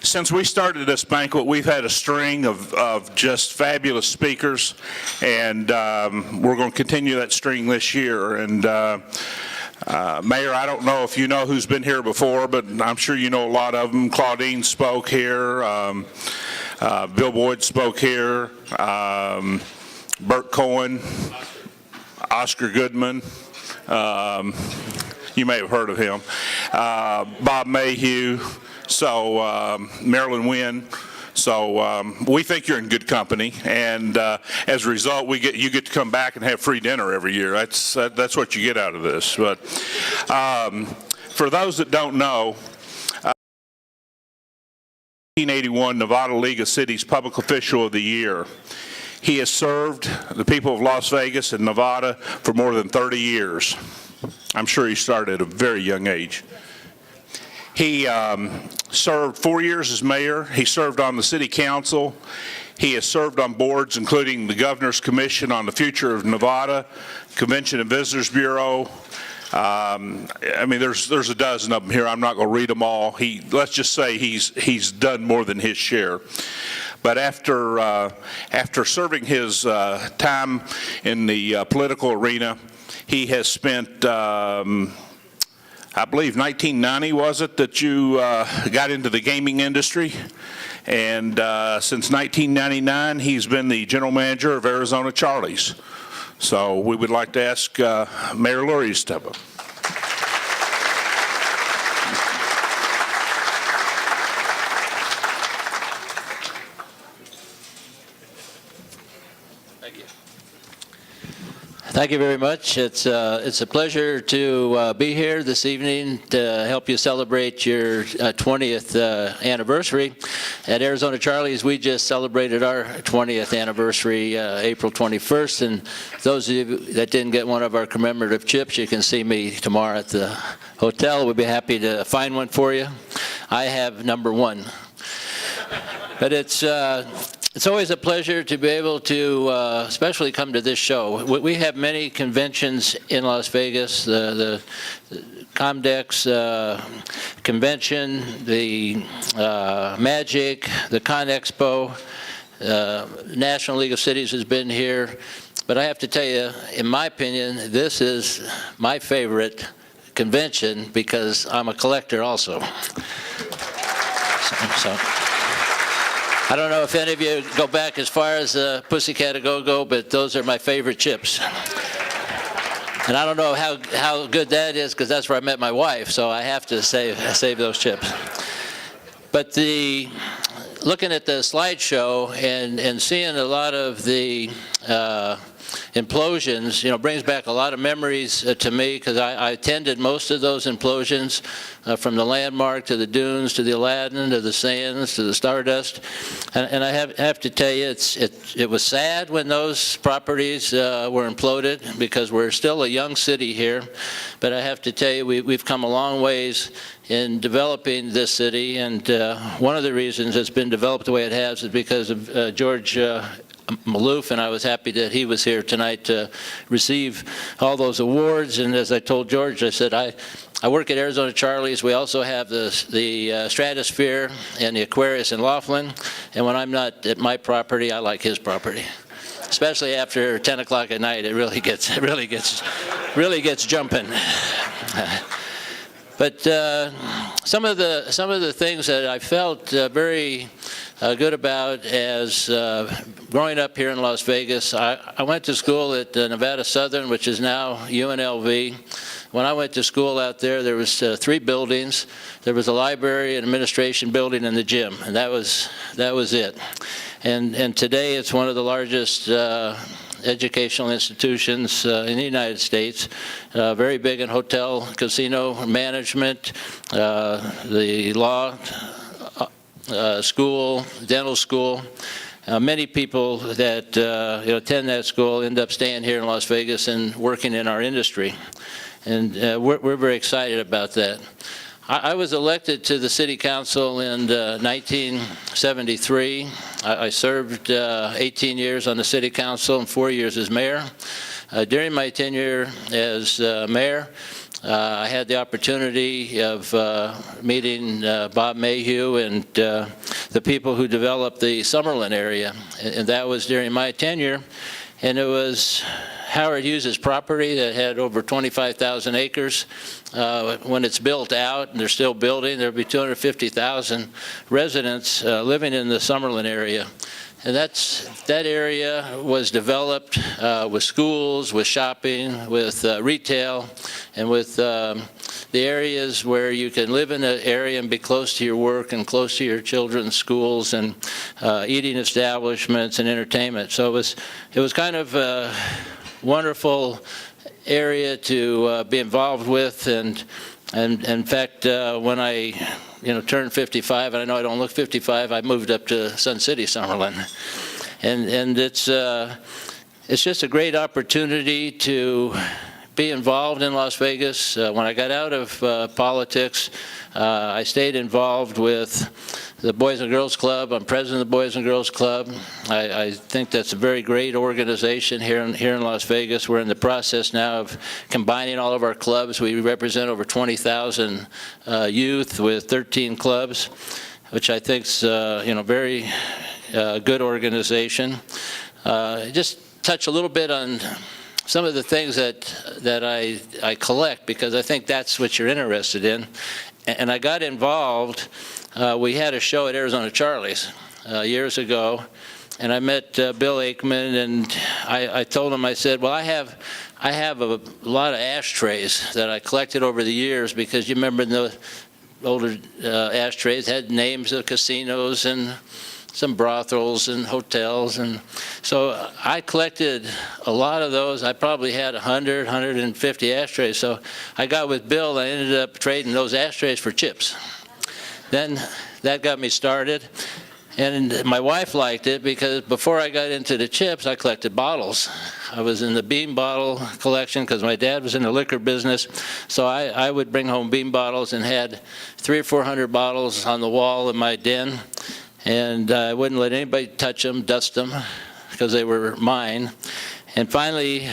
Since we started this banquet, we've had a string of just fabulous speakers, and we're going to continue that string this year. And Mayor, I don't know if you know who's been here before, but I'm sure you know a lot of them. Claudine spoke here. Bill Boyd spoke here. Bert Cohen, Oscar Goodman. You may have heard of him. Bob Mayhew. So Marilyn Wynn. So we think you're in good company, and as a result, you get to come back and have free dinner every year. That's what you get out of this. But for those that don't know, 1981 Nevada League of Cities Public Official of the Year. He has served the people of Las Vegas and Nevada for more than 30 years. I'm sure he started at a very young age. He served 4 years as mayor. He served on the city council. He has served on boards including the Governor's Commission on the Future of Nevada, Convention and Visitors Bureau. I mean, there's a dozen of them here. I'm not going to read them all. Let's just say he's done more than his share. But after serving his time in the political arena, he has spent I believe 1990 was it that you got into the gaming industry, and since 1999 he's been the general manager of Arizona Charlie's. So we would like to ask Mayor Lurie to step up. Thank you very much. It's a pleasure to be here this evening to help you celebrate your 20th anniversary. At Arizona Charlie's, we just celebrated our 20th anniversary April 21st, and those of you that didn't get one of our commemorative chips, you can see me tomorrow at the hotel. We'll be happy to find one for you. I have number 1. But it's always a pleasure to be able to especially come to this show. We have many conventions in Las Vegas, the Comdex convention, the Magic, the Con Expo, National League of Cities has been here. But I have to tell you, in my opinion, this is my favorite convention because I'm a collector also. So I don't know if any of you go back as far as Pussycat A-Go-Go, but those are my favorite chips. And I don't know how good that is because that's where I met my wife, so I have to save those chips. But looking at the slideshow and seeing a lot of the implosions, brings back a lot of memories to me because I attended most of those implosions, from the Landmark to the Dunes to the Aladdin to the Sands to the Stardust, and I have to tell you, it was sad when those properties were imploded because we're still a young city here, but I have to tell you we've come a long ways in developing this city, and one of the reasons it's been developed the way it has is because of George Maloof, and I was happy that he was here tonight to receive all those awards. And as I told George, I said, I work at Arizona Charlie's. We also have the Stratosphere and the Aquarius in Laughlin, and when I'm not at my property, I like his property. Especially after 10 o'clock at night, it really gets jumping. But some of the things that I felt very good about as growing up here in Las Vegas, I went to school at Nevada Southern, which is now UNLV. When I went to school out there, there was 3 buildings. There was a library, an administration building, and the gym, and that was it. And today it's one of the largest educational institutions in the United States, very big in hotel, casino management, the law school, dental school. Many people that attend that school end up staying here in Las Vegas and working in our industry. And we're very excited about that. I was elected to the City Council in 1973. I served 18 years on the City Council and 4 years as mayor. During my tenure as mayor, I had the opportunity of meeting Bob Mayhew and the people who developed the Summerlin area, and that was during my tenure. And it was Howard Hughes's property that had over 25,000 acres. When it's built out, and they're still building, there'll be 250,000 residents living in the Summerlin area. And that area was developed with schools, with shopping, with retail, and with the areas where you can live in an area and be close to your work and close to your children's schools and eating establishments and entertainment. So it was kind of a wonderful area to be involved with, and in fact, when I turned 55, and I know I don't look 55, I moved up to Sun City, Summerlin. And it's just a great opportunity to be involved in Las Vegas. When I got out of politics, I stayed involved with the Boys and Girls Club. I'm president of the Boys and Girls Club. I think that's a very great organization here in Las Vegas. We're in the process now of combining all of our clubs. We represent over 20,000 youth with 13 clubs, which I think is very good organization. Just touch a little bit on some of the things that I collect, because I think that's what you're interested in. And I got involved. We had a show at Arizona Charlie's years ago, and I met Bill Aikman, and I told him, I said, well, I have a lot of ashtrays that I collected over the years, because you remember the older ashtrays had names of casinos and some brothels and hotels, and so I collected a lot of those. I probably had 100, 150 ashtrays. So I got with Bill, and I ended up trading those ashtrays for chips. Then that got me started, and my wife liked it, because before I got into the chips, I collected bottles. I was in the bean bottle collection because my dad was in the liquor business, so I would bring home bean bottles and had 300 or 400 bottles on the wall in my den. And I wouldn't let anybody touch them, dust them, because they were mine. And finally,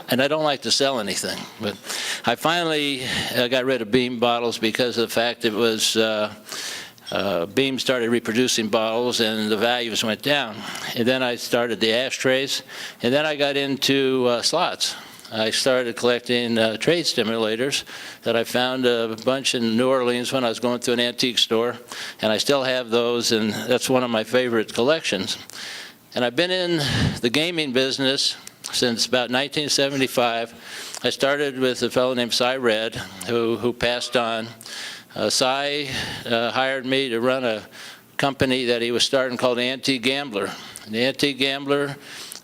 and I don't like to sell anything, but I finally got rid of beam bottles because of the fact it was, Beam started reproducing bottles and the values went down. And then I started the ashtrays, and then I got into slots. I started collecting trade stimulators that I found a bunch in New Orleans when I was going to an antique store, and I still have those, and that's one of my favorite collections. And I've been in the gaming business since about 1975. I started with a fellow named Cy Red, who passed on. Cy hired me to run a company that he was starting called Antique Gambler. And the Antique Gambler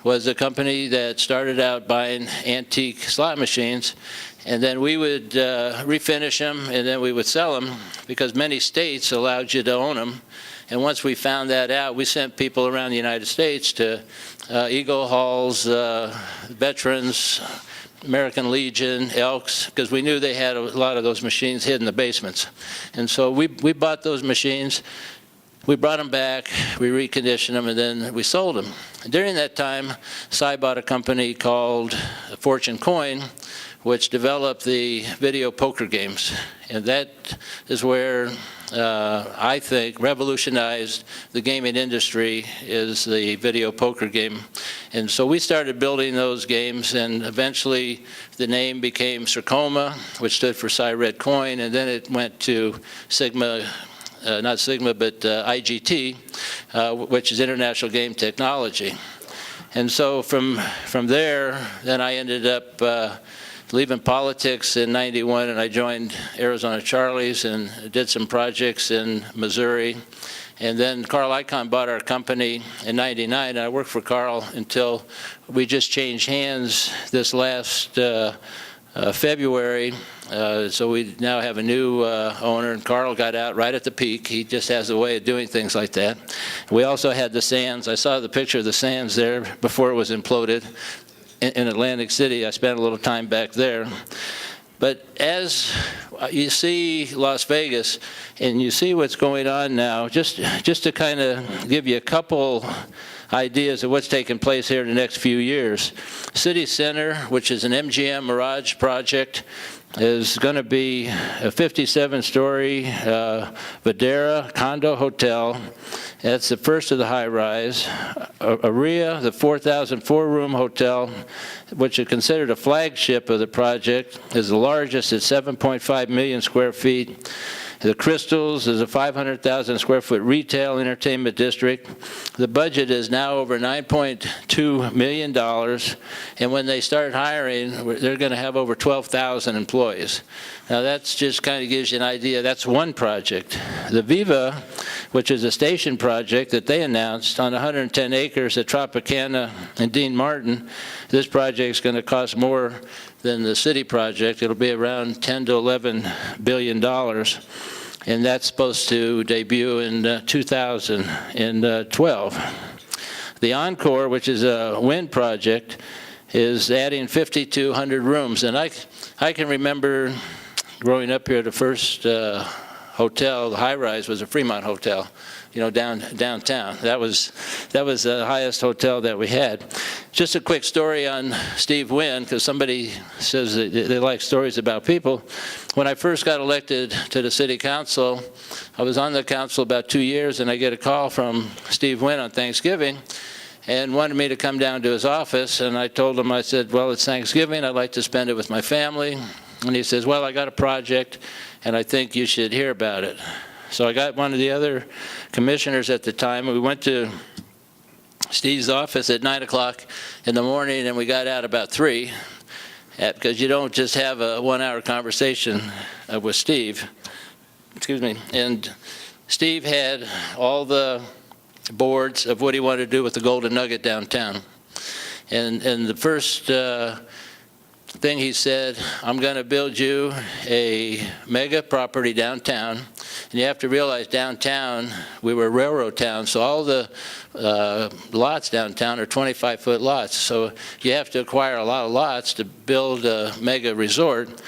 was a company that started out buying antique slot machines, and then we would refinish them, and then we would sell them, because many states allowed you to own them. And once we found that out, we sent people around the United States to Eagle Halls, Veterans, American Legion, Elks, because we knew they had a lot of those machines hid in the basements. And so we bought those machines. We brought them back, we reconditioned them, and then we sold them. During that time, Cy bought a company called Fortune Coin, which developed the video poker games. And that is where I think revolutionized the gaming industry, is the video poker game. And so we started building those games, and eventually the name became Circoma, which stood for Cy Red Coin, and then it went to Sigma, not Sigma, but IGT, which is International Game Technology. And so from there, then I ended up leaving politics in '91, and I joined Arizona Charlie's and did some projects in Missouri. And then Carl Icahn bought our company in '99, and I worked for Carl until we just changed hands this last February. So we now have a new owner, and Carl got out right at the peak. He just has a way of doing things like that. We also had the Sands. I saw the picture of the Sands there before it was imploded in Atlantic City. I spent a little time back there. But as you see Las Vegas and you see what's going on now, just to kind of give you a couple ideas of what's taking place here in the next few years. City Center, which is an MGM Mirage project, is going to be a 57-story Videra condo hotel. That's the first of the high-rise. Aria, the 4,004-room hotel, which is considered a flagship of the project, is the largest at 7.5 million square feet. The Crystals is a 500,000 square foot retail entertainment district. The budget is now over $9.2 million, and when they start hiring, they're going to have over 12,000 employees. Now that's just kind of gives you an idea. That's one project. The Viva, which is a station project that they announced on 110 acres at Tropicana and Dean Martin, this project is going to cost more than the city project. It'll be around $10 to $11 billion. And that's supposed to debut in 2012. The Encore, which is a wind project, is adding 5,200 rooms. And I can remember growing up here, the first hotel, the high-rise, was a Fremont Hotel, you know, downtown. That was the highest hotel that we had. Just a quick story on Steve Wynn, because somebody says that they like stories about people. When I first got elected to the city council, I was on the council about 2 years, and I get a call from Steve Wynn on Thanksgiving and wanted me to come down to his office. And I told him, I said, well, it's Thanksgiving. I'd like to spend it with my family. And he says, well, I got a project, and I think you should hear about it. So I got one of the other commissioners at the time. We went to Steve's office at 9 o'clock in the morning, and we got out about 3, because you don't just have a 1-hour conversation with Steve. Excuse me. And Steve had all the boards of what he wanted to do with the Golden Nugget downtown. And the first thing he said, I'm going to build you a mega property downtown. And you have to realize downtown, we were a railroad town, so all the lots downtown are 25-foot lots. So you have to acquire a lot of lots to build a mega resort.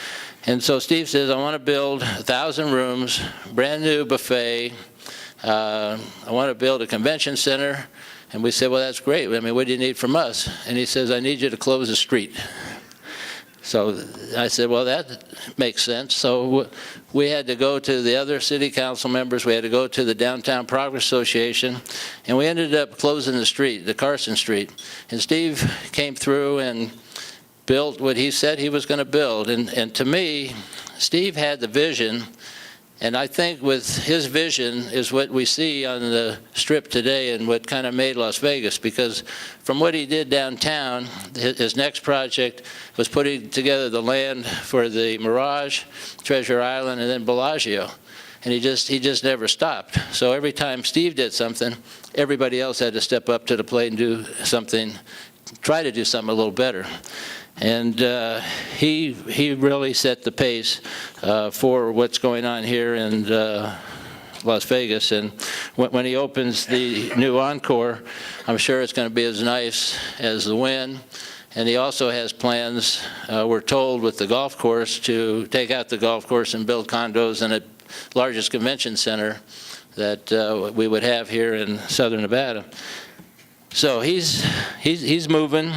And so Steve says, I want to build 1,000 rooms, brand new buffet. I want to build a convention center. And we said, well, that's great. I mean, what do you need from us? And he says, I need you to close the street. So I said, well, that makes sense. So we had to go to the other city council members. We had to go to the Downtown Progress Association. And we ended up closing the street, the Carson Street. And Steve came through and built what he said he was going to build. And to me, Steve had the vision. And I think with his vision is what we see on the Strip today and what kind of made Las Vegas, because from what he did downtown, his next project was putting together the land for the Mirage, Treasure Island, and then Bellagio. And he just never stopped. So every time Steve did something, everybody else had to step up to the plate and do something, try to do something a little better. And he really set the pace for what's going on here in Las Vegas. And when he opens the new Encore, I'm sure it's going to be as nice as the Wynn. And he also has plans, we're told, with the golf course to take out the golf course and build condos in the largest convention center that we would have here in southern Nevada. So he's moving.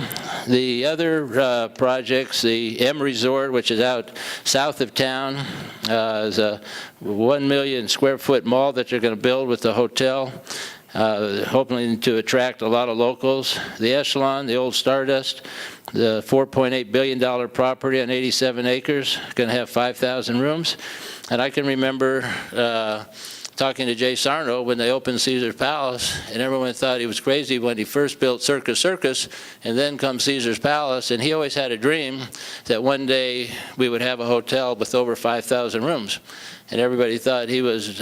The other projects, the M Resort, which is out south of town, is a 1 million square foot mall that they're going to build with the hotel, hoping to attract a lot of locals. The Echelon, the old Stardust, the $4.8 billion property on 87 acres, going to have 5,000 rooms. And I can remember talking to Jay Sarno when they opened Caesar's Palace, and everyone thought he was crazy when he first built Circus, and then comes Caesar's Palace, and he always had a dream that one day we would have a hotel with over 5,000 rooms. And everybody thought he was,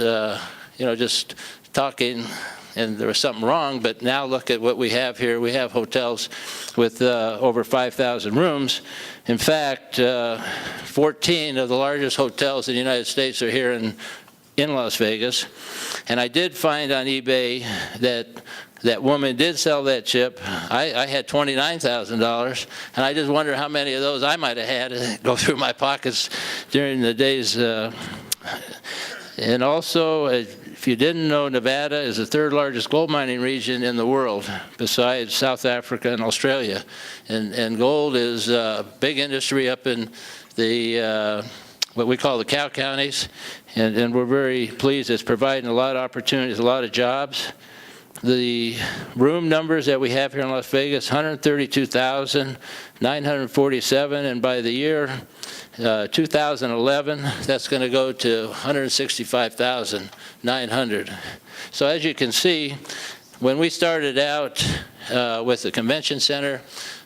just talking, and there was something wrong, but now look at what we have here. We have hotels with over 5,000 rooms. In fact, 14 of the largest hotels in the United States are here in Las Vegas. And I did find on eBay that woman did sell that chip. I had $29,000, and I just wonder how many of those I might have had go through my pockets during the days. And also, If you didn't know, Nevada is the third largest gold mining region in the world, besides South Africa and Australia. And gold is a big industry up in the what we call the cow counties, and we're very pleased. It's providing a lot of opportunities, a lot of jobs. The room numbers that we have here in Las Vegas, 132,947, and by the year 2011, that's going to go to 165,900. So as you can see, when we started out with the convention center,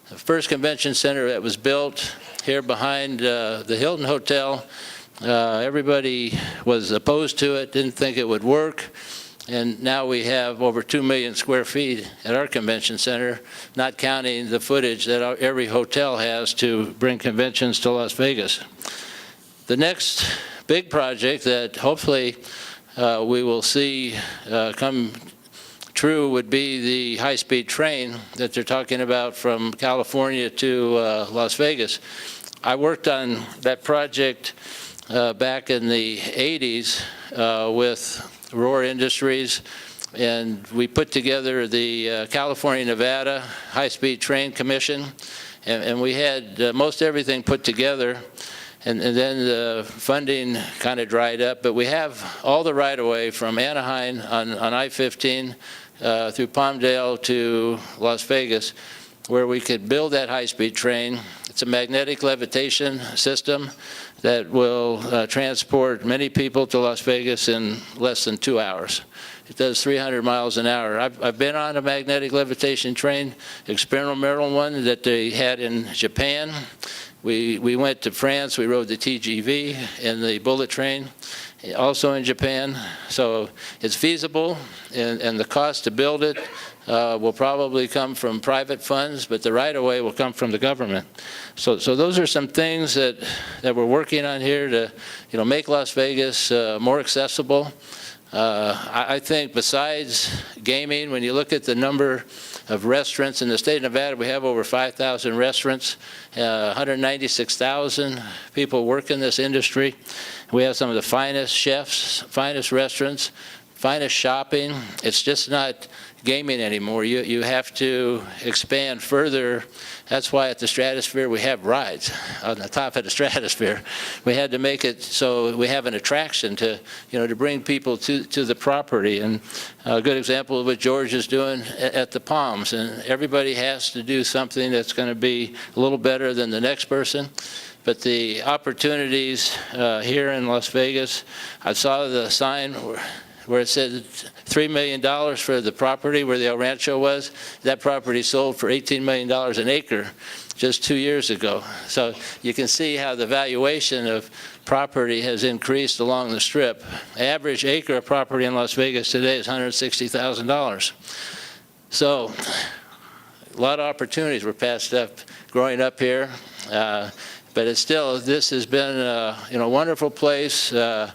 the first convention center that was built here behind the Hilton Hotel, everybody was opposed to it, didn't think it would work. And now we have over 2 million square feet at our convention center, not counting the footage that every hotel has to bring conventions to Las Vegas. The next big project that hopefully we will see come true would be the high-speed train that they're talking about from California to Las Vegas. I worked on that project back in the 80s with Roar Industries, and we put together the California-Nevada High-Speed Train Commission, and we had most everything put together, and then the funding kind of dried up, but we have all the right-of-way from Anaheim on I-15 through Palmdale to Las Vegas, where we could build that high-speed train. It's a magnetic levitation system that will transport many people to Las Vegas in less than 2 hours. It does 300 miles an hour. I've been on a magnetic levitation train, experimental one that they had in Japan. We went to France, we rode the TGV and the bullet train, also in Japan. So it's feasible, and the cost to build it will probably come from private funds, but the right-of-way will come from the government. So those are some things that we're working on here to, make Las Vegas more accessible. I think besides gaming, when you look at the number of restaurants in the state of Nevada, we have over 5,000 restaurants, 196,000 people work in this industry. We have some of the finest chefs, finest restaurants, finest shopping. It's just not gaming anymore. You have to expand further. That's why at the Stratosphere we have rides on the top of the Stratosphere. We had to make it so we have an attraction to, to bring people to the property. And a good example of what George is doing at the Palms. And everybody has to do something that's going to be a little better than the next person. But the opportunities here in Las Vegas, I saw the sign where it said $3 million for the property where the El Rancho was. That property sold for $18 million an acre just 2 years ago. So you can see how the valuation of property has increased along the Strip. Average acre of property in Las Vegas today is $160,000. So a lot of opportunities were passed up growing up here. But it's still, this has been a wonderful place for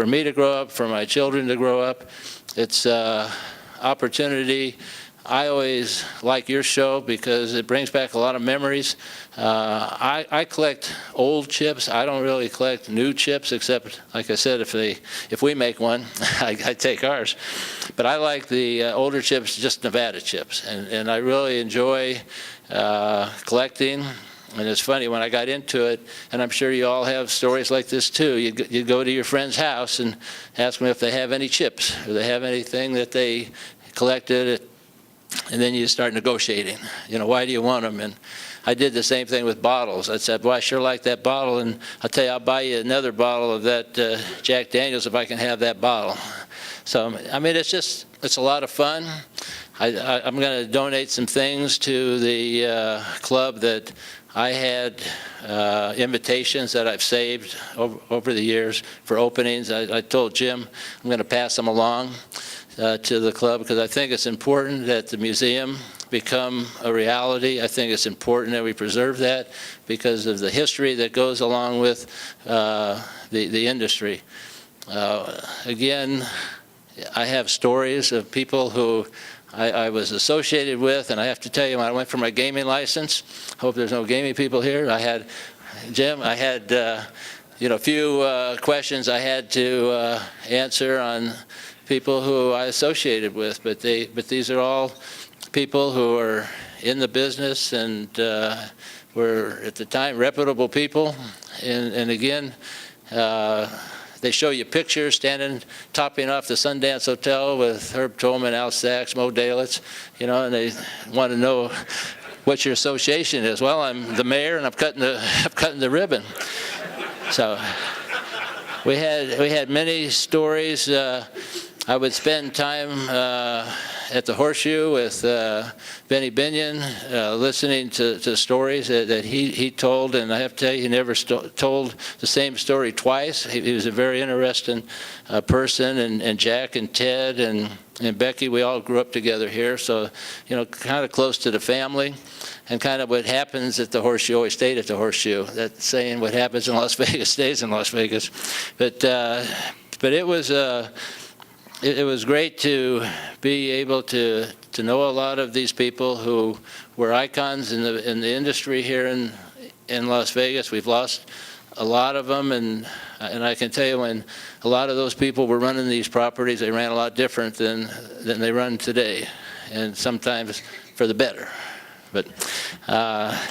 me to grow up, for my children to grow up. It's opportunity. I always like your show because it brings back a lot of memories. I collect old chips. I don't really collect new chips, except, like I said, if we make one, I take ours. But I like the older chips, just Nevada chips, and I really enjoy collecting. And it's funny, when I got into it, and I'm sure you all have stories like this too, you go to your friend's house and ask them if they have any chips, or they have anything that they collected, and then you start negotiating. Why do you want them? And I did the same thing with bottles. I said, well, I sure like that bottle, and I'll tell you, I'll buy you another bottle of that Jack Daniels if I can have that bottle. So, I mean, it's a lot of fun. I'm going to donate some things to the club that I had invitations that I've saved over the years for openings. I told Jim I'm going to pass them along to the club because I think it's important that the museum become a reality. I think it's important that we preserve that because of the history that goes along with the industry. Again, I have stories of people who I was associated with, and I have to tell you, when I went for my gaming license, hope there's no gaming people here, I had a few questions I had to answer on people who I associated with, but these are all people who are in the business and were at the time reputable people, and again, they show you pictures standing topping off the Sundance Hotel with Herb Tolman, Al Sachs, Mo Dalitz, and they want to know what your association is. Well, I'm the mayor, and I'm cutting the ribbon. So we had many stories. I would spend time at the Horseshoe with Benny Binion, listening to stories that he told, and I have to tell you, he never told the same story twice. He was a very interesting person, and Jack and Ted and Becky, we all grew up together here, so kind of close to the family. And kind of what happens at the Horseshoe always stayed at the Horseshoe. That saying, what happens in Las Vegas stays in Las Vegas. But it was great to be able to know a lot of these people who were icons in the industry here in Las Vegas. We've lost a lot of them, and I can tell you, when a lot of those people were running these properties, they ran a lot different than they run today, and sometimes for the better. But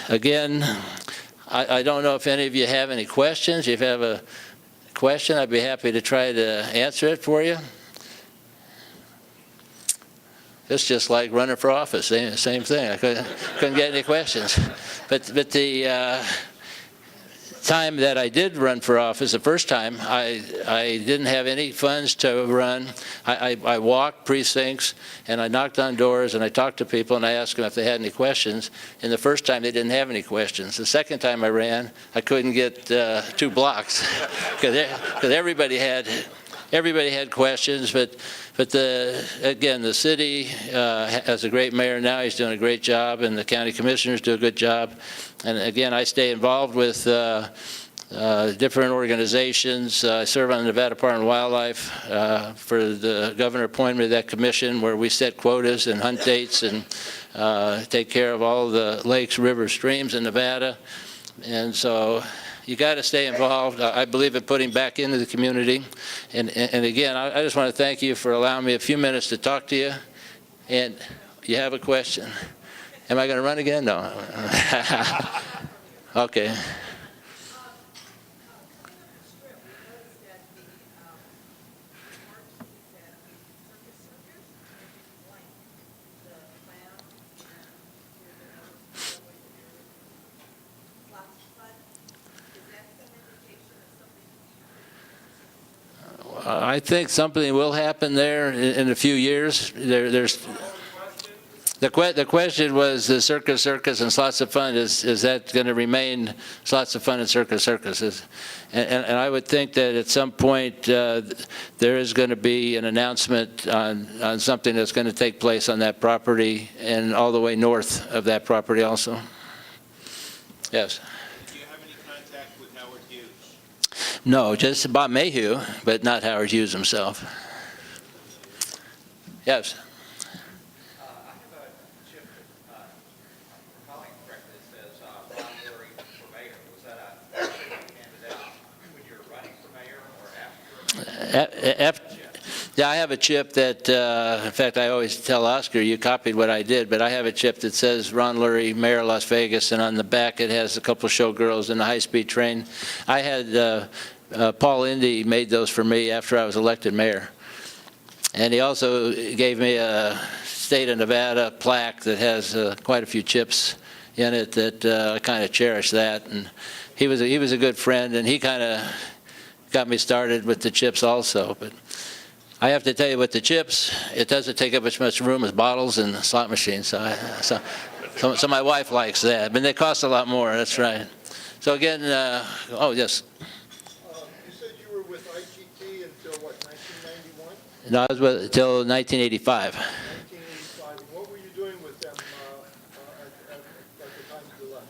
again, I don't know if any of you have any questions. If you have a question, I'd be happy to try to answer it for you. It's just like running for office, same thing. I couldn't get any questions. But the time that I did run for office, the first time, I didn't have any funds to run. I walked precincts, and I knocked on doors, and I talked to people, and I asked them if they had any questions. And the first time, they didn't have any questions. The second time I ran, I couldn't get 2 blocks because everybody had questions. But again, the city has a great mayor now. He's doing a great job, and the county commissioners do a good job. And again, I stay involved with different organizations. I serve on the Nevada Department of Wildlife for the governor appointment of that commission, where we set quotas and hunt dates and take care of all the lakes, rivers, streams in Nevada. And so you got to stay involved. I believe in putting back into the community. And again, I just want to thank you for allowing me a few minutes to talk to you. And you have a question. Am I going to run again? No. Okay. I think something will happen there in a few years. The question was the circus and slots of fun. Is that going to remain slots of fun and circus? And I would think that at some point there is going to be an announcement on something that's going to take place on that property and all the way north of that property also. Yes. No, just Bob Mayhew, but not Howard Hughes himself. Yes. I have a chip, recalling correctly, that says Ron Lurie for mayor. Was that a handed out when you were running for mayor or after? Yeah, I have a chip that, in fact, I always tell Oscar, you copied what I did, but I have a chip that says Ron Lurie, Mayor of Las Vegas, and on the back it has a couple showgirls in the high-speed train. I had Paul Indy made those for me after I was elected mayor. And he also gave me a state of Nevada plaque that has quite a few chips in it that I kind of cherish that. And he was a good friend, and he kind of got me started with the chips also. But I have to tell you, with the chips, it doesn't take up as much room as bottles and slot machines. So my wife likes that. But they cost a lot more, that's right. So again, oh, yes. You said you were with IGT until what, 1991? No, I was with until 1985. 1985. What were you doing with them at the time you left?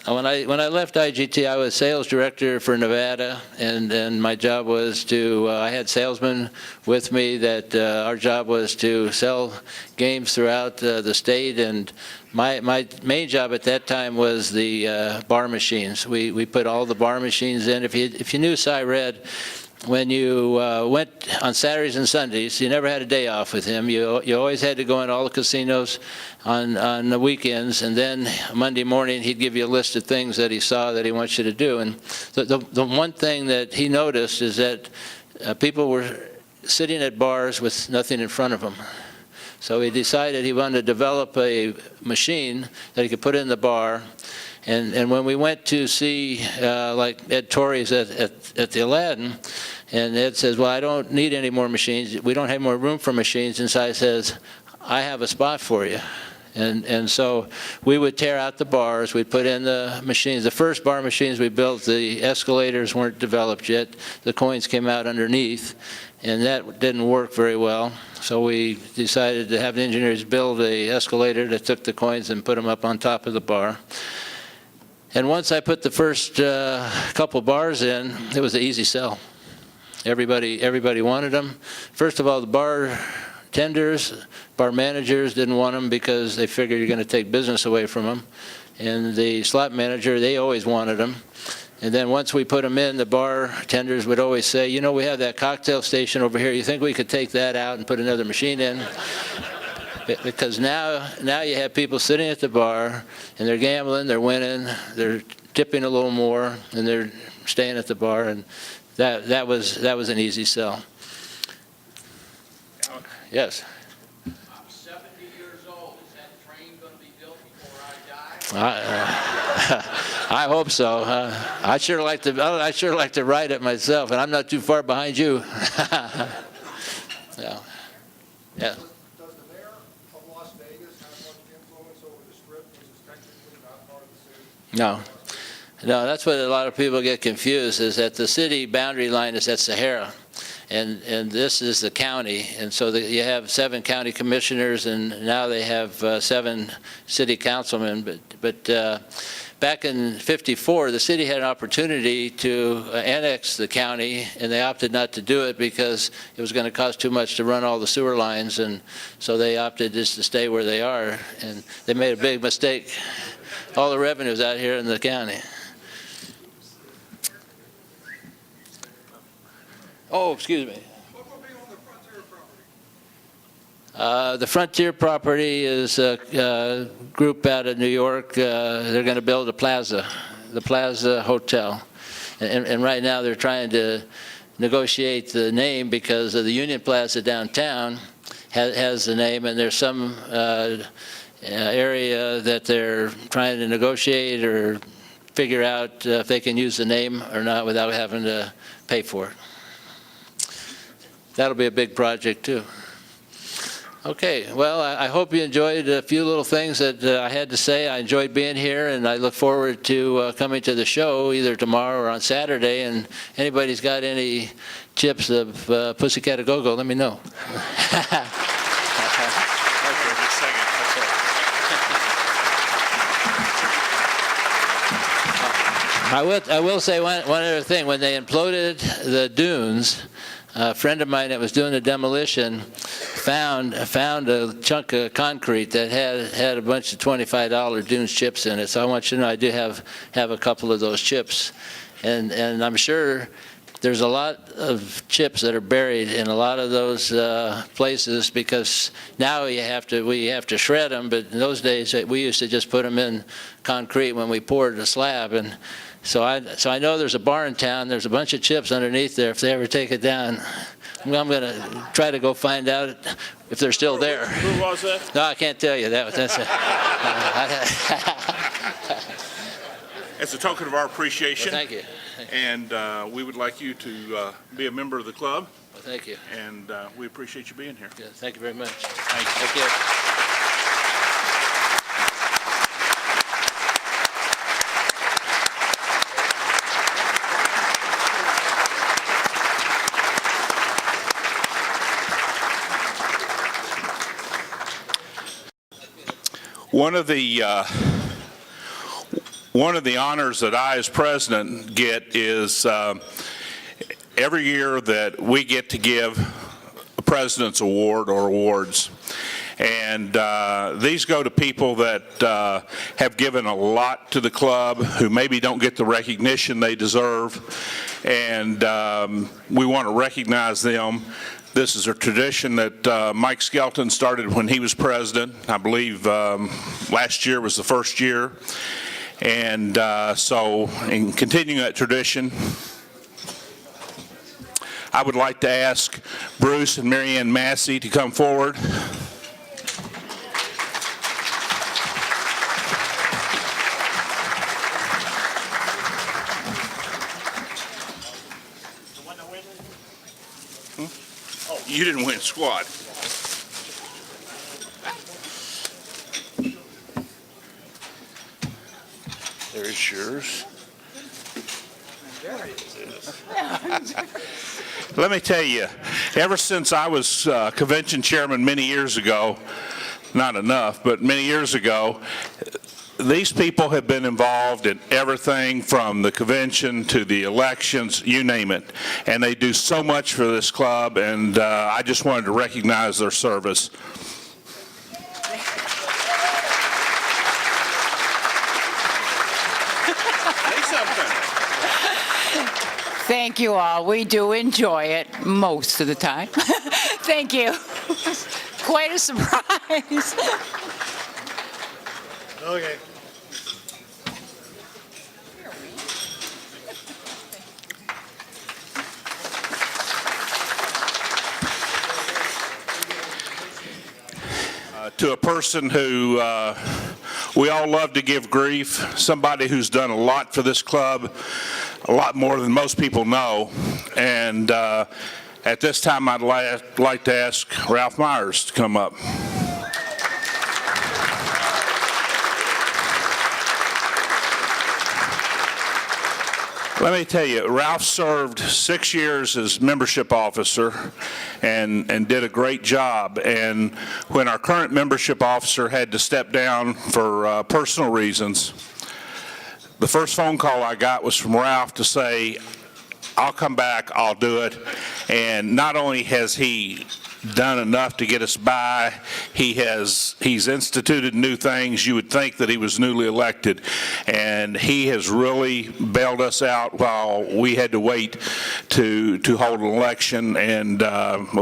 When I left IGT, I was sales director for Nevada, and my job was to, I had salesmen with me that our job was to sell games throughout the state, and my main job at that time was the bar machines. We put all the bar machines in. If you knew Cy-Red, when you went on Saturdays and Sundays, you never had a day off with him. You always had to go in all the casinos on the weekends, and then Monday morning he'd give you a list of things that he saw that he wants you to do. And the one thing that he noticed is that people were sitting at bars with nothing in front of them. So he decided he wanted to develop a machine that he could put in the bar. And when we went to see, like Ed Torrey's at the Aladdin, and Ed says, well, I don't need any more machines. We don't have more room for machines. And Cy says, I have a spot for you. And so we would tear out the bars. We'd put in the machines. The first bar machines we built, the escalators weren't developed yet. The coins came out underneath, and that didn't work very well. So we decided to have the engineers build an escalator that took the coins and put them up on top of the bar. And once I put the first couple bars in, it was an easy sell. Everybody wanted them. First of all, the bar tenders, bar managers didn't want them because they figured you're going to take business away from them. And the slot manager, they always wanted them. And then once we put them in, the bar tenders would always say, you know, we have that cocktail station over here. You think we could take that out and put another machine in? Because now you have people sitting at the bar, and they're gambling, they're winning, they're tipping a little more, and they're staying at the bar, and that was an easy sell. Yes. I'm 70 years old. Is that train going to be built before I die? I hope so. I sure like to ride it myself, and I'm not too far behind you. Yeah. Yeah. Does the mayor of Las Vegas have much influence over the Strip, which is technically not part of the city? No. No, that's what a lot of people get confused, is that the city boundary line is at Sahara, and this is the county, and so you have 7 county commissioners, and now they have 7 city councilmen, but back in '54, the city had an opportunity to annex the county, and they opted not to do it because it was going to cost too much to run all the sewer lines, and so they opted just to stay where they are, and they made a big mistake. All the revenue's out here in the county. Oh, excuse me. What will be on the Frontier property? The Frontier property is a group out of New York. They're going to build a plaza, the Plaza Hotel. And right now they're trying to negotiate the name because of the Union Plaza downtown has the name, and there's some area that they're trying to negotiate or figure out if they can use the name or not without having to pay for it. That'll be a big project too. Okay, well, I hope you enjoyed a few little things that I had to say. I enjoyed being here, and I look forward to coming to the show either tomorrow or on Saturday. And anybody's got any chips of Pussycat A-Go-Go, let me know. I will say one other thing. When they imploded the dunes, a friend of mine that was doing the demolition found a chunk of concrete that had a bunch of $25 Dunes chips in it. So I want you to know I do have a couple of those chips, and I'm sure there's a lot of chips that are buried in a lot of those places, because now we have to shred them, but in those days we used to just put them in concrete when we poured the slab. And so I know there's a bar in town. There's a bunch of chips underneath there. If they ever take it down, I'm going to try to go find out if they're still there. Who was that? No, I can't tell you. That's As a token of our appreciation. Well, thank you. And we would like you to be a member of the club, Well, thank you. and we appreciate you being here. Yeah, thank you very much. Thank you. Thank you. one of the honors that I, as president, get is every year that we get to give a President's Award or awards. And these go to people that have given a lot to the club, who maybe don't get the recognition they deserve, and we want to recognize them. This is a tradition that Mike Skelton started when he was president. I believe last year was the first year. And so in continuing that tradition, I would like to ask Bruce and Mary Ann Massey to come forward. Oh, you didn't win squad. There's yours. Let me tell you, ever since I was convention chairman many years ago, not enough, but many years ago, these people have been involved in everything from the convention to the elections, you name it. And they do so much for this club, and I just wanted to recognize their service. Thank you all. We do enjoy it most of the time. Thank you. Quite a surprise. Okay. To a person who we all love to give grief, somebody who's done a lot for this club, a lot more than most people know. And at this time, I'd like to ask Ralph Myers to come up. Let me tell you, Ralph served 6 years as membership officer and did a great job. And when our current membership officer had to step down for personal reasons, the first phone call I got was from Ralph to say, I'll come back, I'll do it. And not only has he done enough to get us by, he's instituted new things. You would think that he was newly elected, and he has really bailed us out while we had to wait to hold an election, and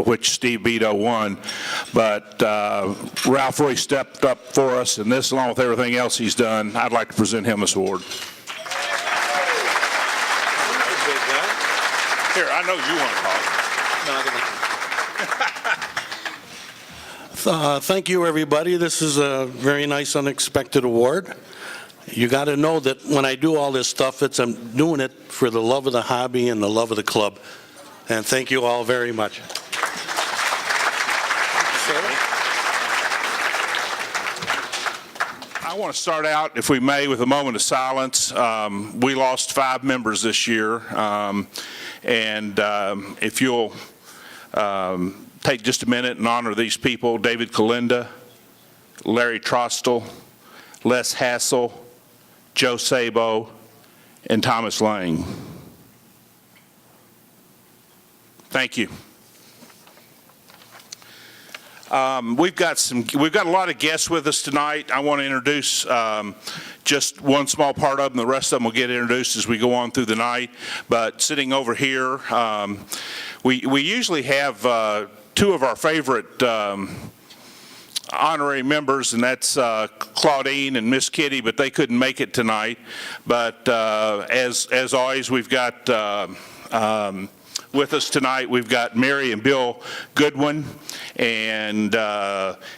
which Steve Beto won. But Ralph really stepped up for us, and this, along with everything else he's done, I'd like to present him this award. Here, I know you want to talk. No, I can thank you, everybody. This is a very nice, unexpected award. You got to know that when I do all this stuff, I'm doing it for the love of the hobby and the love of the club. And thank you all very much. I want to start out, if we may, with a moment of silence. We lost 5 members this year, and if you'll take just a minute and honor these people: David Kalinda, Larry Trostel, Les Hassel, Joe Sabo, and Thomas Lang. Thank you. We've got a lot of guests with us tonight. I want to introduce just one small part of them. The rest of them will get introduced as we go on through the night. But sitting over here, we usually have 2 of our favorite honorary members, and that's Claudine and Miss Kitty, but they couldn't make it tonight. But as always, we've got with us tonight, we've got Mary and Bill Goodwin and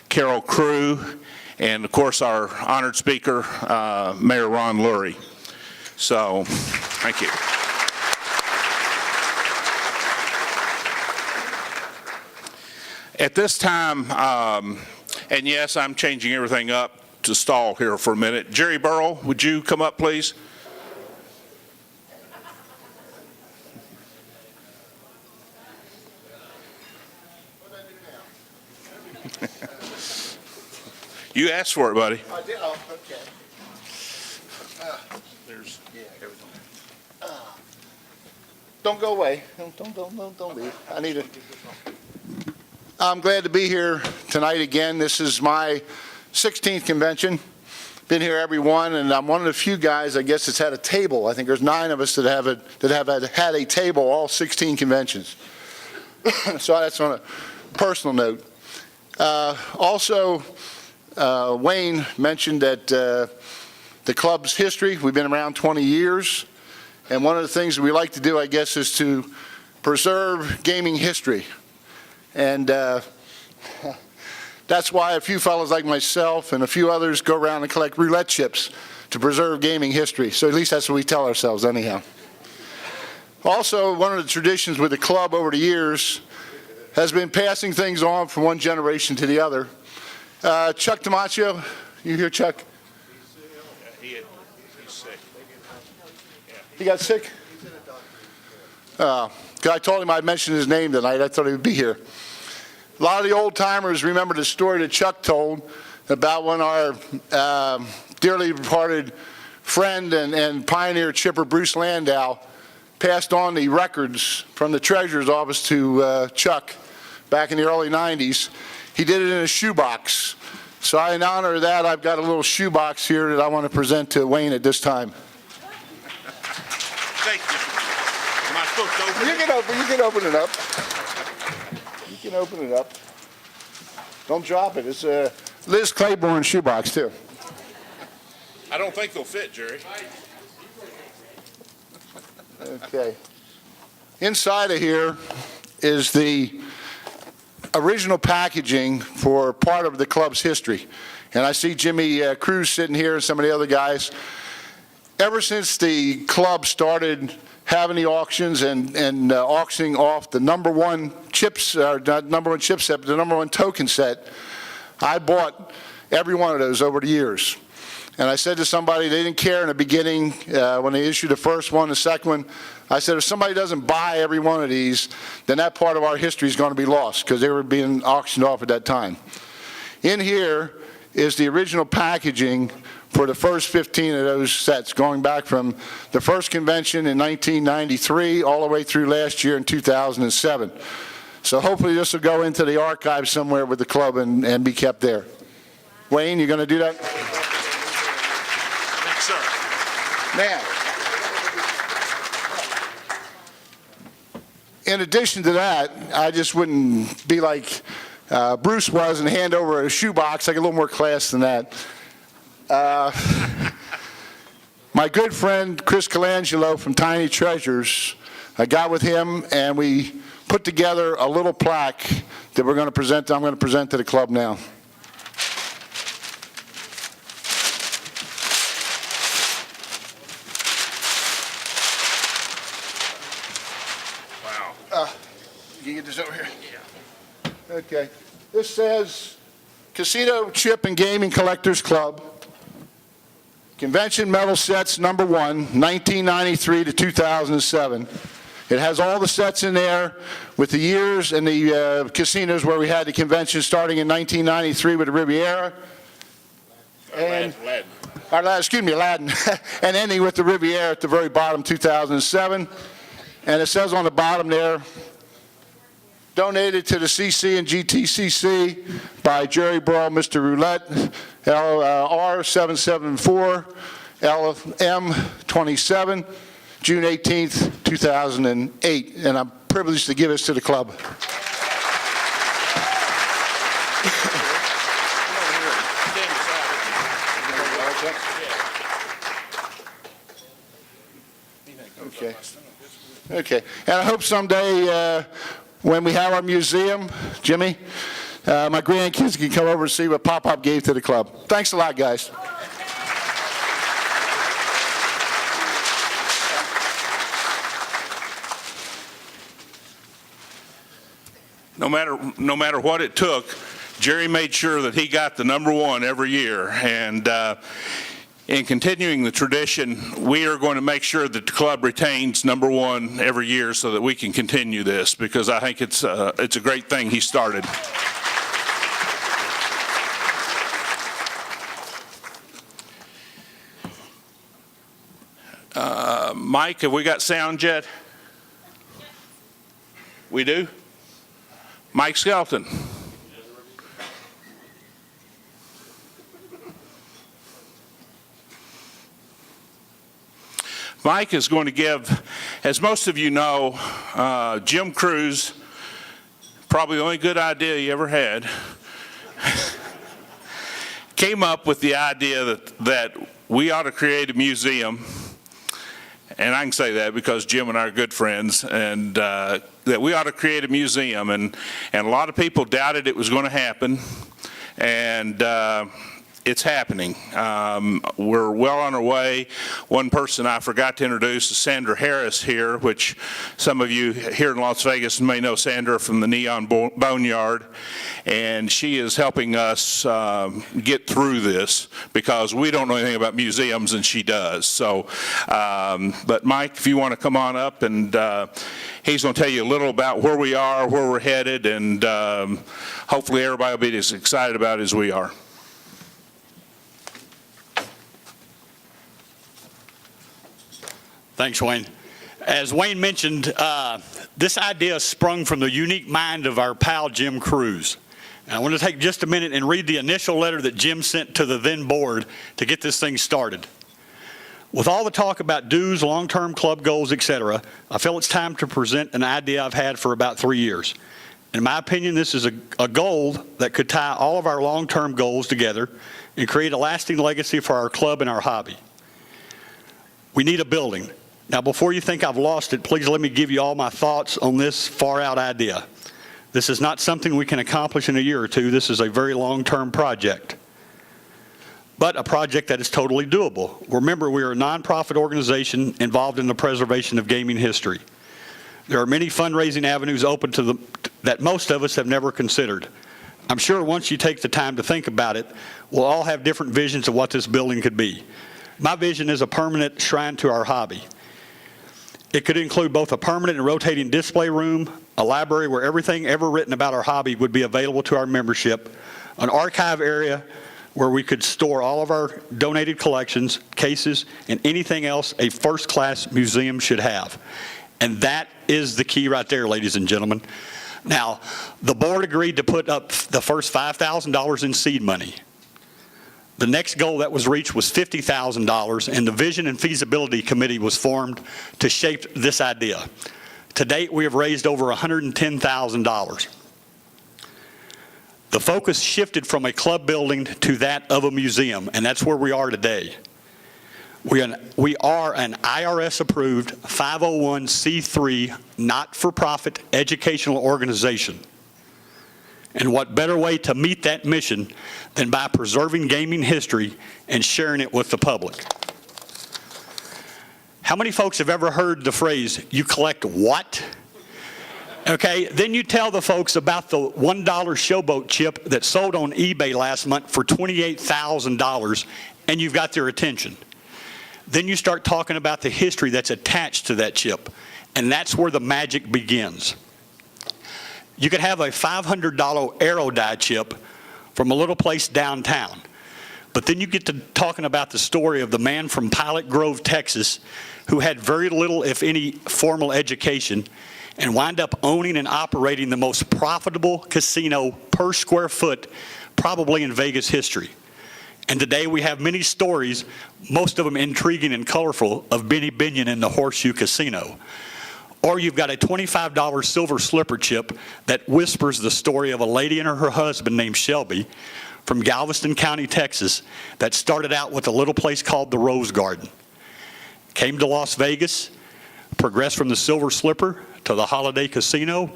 Carol Crew, and of course our honored speaker, Mayor Ron Lurie. So, thank you. At this time, and yes, I'm changing everything up to stall here for a minute. Jerry Burrell, would you come up, please? You asked for it, buddy. I did. Oh, okay. There's, Don't go away. Don't leave. I'm glad to be here tonight again. This is my 16th convention. Been here every one, and I'm one of the few guys, I guess, that's had a table. I think there's 9 of us that have had a table all 16 conventions. So that's on a personal note. Also, Wayne mentioned that the club's history. We've been around 20 years. And one of the things we like to do, I guess, is to preserve gaming history. And that's why a few fellows like myself and a few others go around and collect roulette chips to preserve gaming history. So at least that's what we tell ourselves anyhow. Also, one of the traditions with the club over the years has been passing things on from one generation to the other. Chuck Tamaccio, you here, Chuck? he's sick. He got sick? I told him I'd mention his name tonight. I thought he would be here. A lot of the old timers remember the story that Chuck told about when our dearly departed friend and pioneer chipper Bruce Landau passed on the records from the treasurer's office to Chuck back in the early 90s. He did it in a shoebox. So in honor of that, I've got a little shoebox here that I want to present to Wayne at this time. Thank you. Am I supposed to open it? You can open it up. You can open it up. Don't drop it. It's a Liz Claiborne shoebox, too. I don't think they'll fit, Jerry. Okay. Inside of here is the original packaging for part of the club's history. And I see Jimmy Cruz sitting here and some of the other guys. Ever since the club started having the auctions and auctioning off the number one chips, or not number one chip set, but the number one token set, I bought every one of those over the years. And I said to somebody, they didn't care in the beginning when they issued the first one, the second one. I said, if somebody doesn't buy every one of these, then that part of our history is going to be lost because they were being auctioned off at that time. In here is the original packaging for the first 15 of those sets, going back from the first convention in 1993 all the way through last year in 2007. So hopefully this will go into the archive somewhere with the club and be kept there. Wayne, you going to do that? Thanks, sir. Now, in addition to that, I just wouldn't be like Bruce was and hand over a shoebox. I get a little more class than that. My good friend Chris Colangelo from Tiny Treasures, I got with him and we put together a little plaque that I'm going to present to the club now. You get this over here? Yeah. Okay. This says Casino Chip and Gaming Collectors Club, Convention Medal Sets number 1, 1993 to 2007. It has all the sets in there with the years and the casinos where we had the convention starting in 1993 with the Riviera. And Aladdin. And ending with the Riviera at the very bottom, 2007. And it says on the bottom there, donated to the CC&GTCC by Jerry Brawl, Mr. Roulette, R774, LM27, June 18th, 2008. And I'm privileged to give this to the club. Okay. Okay. And I hope someday when we have our museum, Jimmy, my grandkids can come over and see what Pop-Pop gave to the club. Thanks a lot, guys. No matter what it took, Jerry made sure that he got the number 1 every year. And in continuing the tradition, we are going to make sure that the club retains number 1 every year so that we can continue this, because I think it's a great thing he started. Mike, have we got sound yet? We do? Mike Skelton. Mike is going to give, as most of you know, Jim Cruz, probably the only good idea he ever had, came up with the idea that we ought to create a museum, and I can say that because Jim and I are good friends, and that we ought to create a museum, and a lot of people doubted it was going to happen, and it's happening. We're well on our way. One person I forgot to introduce is Sandra Harris here, which some of you here in Las Vegas may know Sandra from the Neon Boneyard, and she is helping us get through this because we don't know anything about museums and she does. So, but Mike, if you want to come on up, and he's going to tell you a little about where we are, where we're headed, and hopefully everybody will be as excited about it as we are. Thanks, Wayne. As Wayne mentioned, this idea sprung from the unique mind of our pal Jim Cruz. And I want to take just a minute and read the initial letter that Jim sent to the then board to get this thing started. With all the talk about dues, long-term club goals, etc., I feel it's time to present an idea I've had for about 3 years. In my opinion, this is a goal that could tie all of our long-term goals together and create a lasting legacy for our club and our hobby. We need a building. Now, before you think I've lost it, please let me give you all my thoughts on this far-out idea. This is not something we can accomplish in a year or two. This is a very long-term project, but a project that is totally doable. Remember, we are a nonprofit organization involved in the preservation of gaming history. There are many fundraising avenues open to them that most of us have never considered. I'm sure once you take the time to think about it, we'll all have different visions of what this building could be. My vision is a permanent shrine to our hobby. It could include both a permanent and rotating display room, a library where everything ever written about our hobby would be available to our membership, an archive area where we could store all of our donated collections, cases, and anything else a first-class museum should have. And that is the key right there, ladies and gentlemen. Now, the board agreed to put up the first $5,000 in seed money. The next goal that was reached was $50,000, and the Vision and Feasibility Committee was formed to shape this idea. To date, we have raised over $110,000. The focus shifted from a club building to that of a museum, and that's where we are today. We are an IRS-approved 501c3 not-for-profit educational organization. And what better way to meet that mission than by preserving gaming history and sharing it with the public? How many folks have ever heard the phrase, "you collect what?" Okay, then you tell the folks about the $1 showboat chip that sold on eBay last month for $28,000, and you've got their attention. Then you start talking about the history that's attached to that chip, and that's where the magic begins. You could have a $500 Aerodye chip from a little place downtown, but then you get to talking about the story of the man from Pilot Grove, Texas, who had very little, if any, formal education and wind up owning and operating the most profitable casino per square foot probably in Vegas history. And today we have many stories, most of them intriguing and colorful, of Benny Binion in the Horseshoe Casino. Or you've got a $25 silver slipper chip that whispers the story of a lady and her husband named Shelby from Galveston County, Texas, that started out with a little place called the Rose Garden. Came to Las Vegas, progressed from the silver slipper to the Holiday Casino,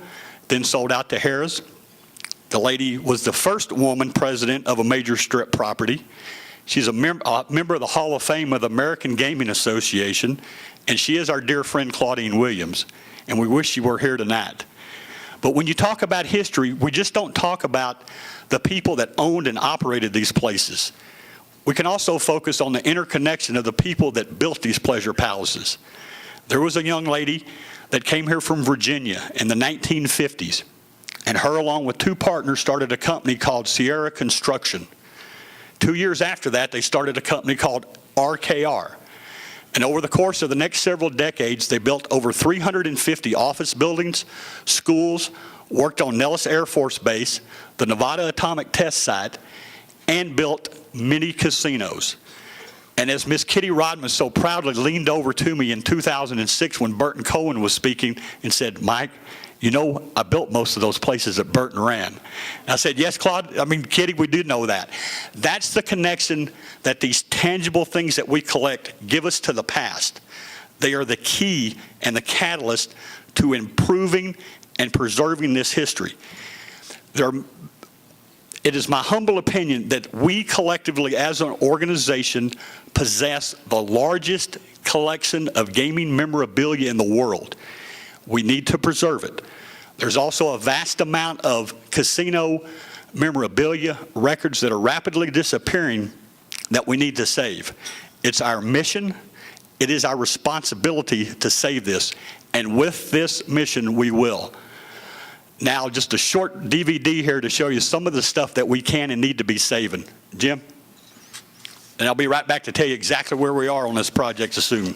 then sold out to Harrah's. The lady was the first woman president of a major strip property. She's a member of the Hall of Fame of the American Gaming Association, and she is our dear friend Claudine Williams, and we wish she were here tonight. But when you talk about history, we just don't talk about the people that owned and operated these places. We can also focus on the interconnection of the people that built these pleasure palaces. There was a young lady that came here from Virginia in the 1950s, and her, along with two partners, started a company called Sierra Construction. 2 years after that, they started a company called RKR. And over the course of the next several decades, they built over 350 office buildings, schools, worked on Nellis Air Force Base, the Nevada Atomic Test Site, and built many casinos. And as Miss Kitty Rodman so proudly leaned over to me in 2006 when Burton Cohen was speaking and said, Mike, you know, I built most of those places that Burton ran. And I said, yes, Kitty, we do know that. That's the connection that these tangible things that we collect give us to the past. They are the key and the catalyst to improving and preserving this history. It is my humble opinion that we collectively as an organization possess the largest collection of gaming memorabilia in the world. We need to preserve it. There's also a vast amount of casino memorabilia records that are rapidly disappearing that we need to save. It's our mission. It is our responsibility to save this. And with this mission, we will. Now, just a short DVD here to show you some of the stuff that we can and need to be saving. Jim? And I'll be right back to tell you exactly where we are on this project soon.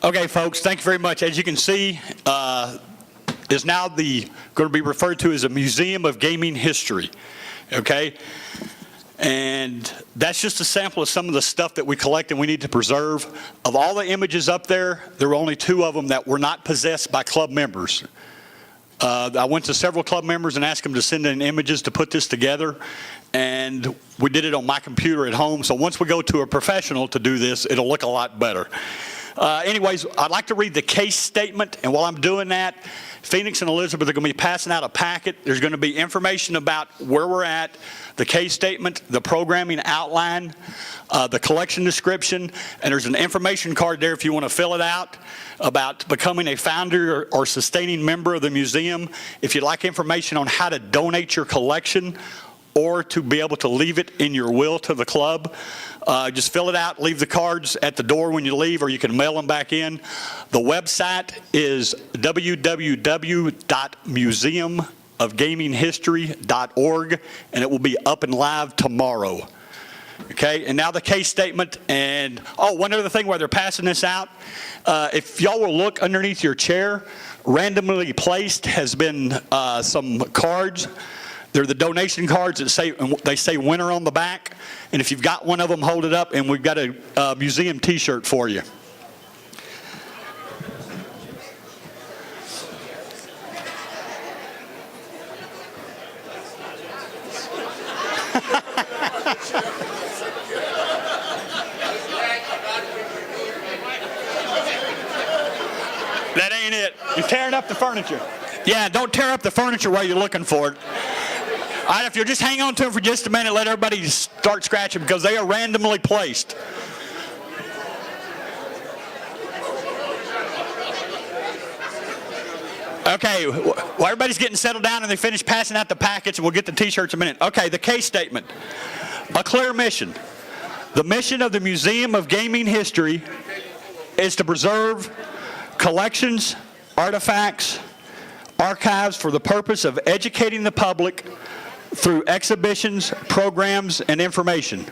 Okay, folks, thank you very much. As you can see, is now going to be referred to as a Museum of Gaming History, okay? And that's just a sample of some of the stuff that we collect and we need to preserve. Of all the images up there were only 2 of them that were not possessed by club members. I went to several club members and asked them to send in images to put this together, and we did it on my computer at home. So once we go to a professional to do this, it'll look a lot better. Anyways, I'd like to read the case statement, and while I'm doing that, Phoenix and Elizabeth are going to be passing out a packet. There's going to be information about where we're at, the case statement, the programming outline, the collection description, and there's an information card there if you want to fill it out about becoming a founder or sustaining member of the museum. If you'd like information on how to donate your collection or to be able to leave it in your will to the club, just fill it out, leave the cards at the door when you leave, or you can mail them back in. The website is www.museumofgaminghistory.org, and it will be up and live tomorrow. Okay, and now the case statement, and one other thing while they're passing this out, if y'all will look underneath your chair, randomly placed has been some cards. They're the donation cards that say winner on the back. And if you've got one of them, hold it up, and we've got a museum t-shirt for you. That ain't it. You're tearing up the furniture. Yeah, don't tear up the furniture while you're looking for it. All right, if you'll just hang on to them for just a minute, let everybody start scratching because they are randomly placed. Okay, while everybody's getting settled down and they finish passing out the packets, and we'll get the t-shirts in a minute. Okay, the case statement. A clear mission. The mission of the Museum of Gaming History is to preserve collections, artifacts, archives for the purpose of educating the public through exhibitions, programs, and information.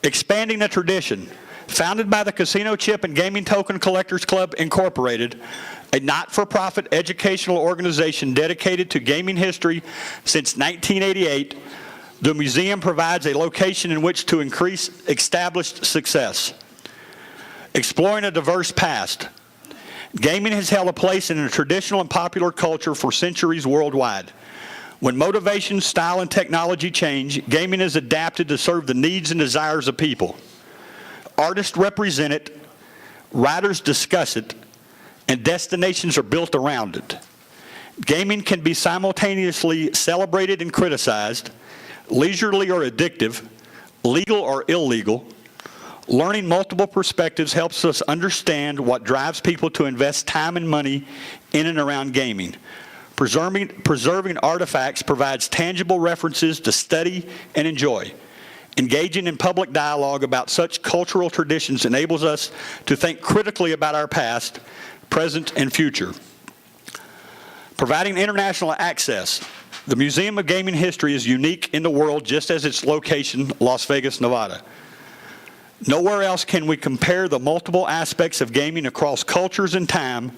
Expanding a tradition. Founded by the Casino Chip and Gaming Token Collectors Club, Incorporated, a not-for-profit educational organization dedicated to gaming history since 1988, the museum provides a location in which to increase established success. Exploring a diverse past. Gaming has held a place in a traditional and popular culture for centuries worldwide. When motivation, style, and technology change, gaming is adapted to serve the needs and desires of people. Artists represent it, writers discuss it, and destinations are built around it. Gaming can be simultaneously celebrated and criticized, leisurely or addictive, legal or illegal. Learning multiple perspectives helps us understand what drives people to invest time and money in and around gaming. Preserving artifacts provides tangible references to study and enjoy. Engaging in public dialogue about such cultural traditions enables us to think critically about our past, present, and future. Providing international access. The Museum of Gaming History is unique in the world just as its location, Las Vegas, Nevada. Nowhere else can we compare the multiple aspects of gaming across cultures and time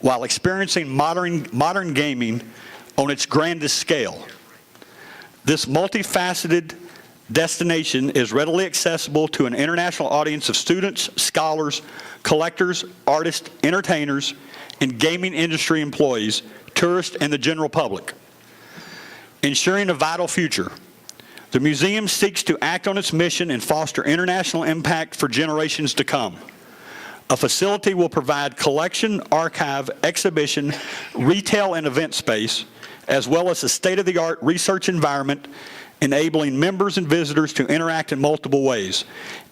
while experiencing modern gaming on its grandest scale. This multifaceted destination is readily accessible to an international audience of students, scholars, collectors, artists, entertainers, and gaming industry employees, tourists, and the general public. Ensuring a vital future. The museum seeks to act on its mission and foster international impact for generations to come. A facility will provide collection, archive, exhibition, retail, and event space, as well as a state-of-the-art research environment enabling members and visitors to interact in multiple ways.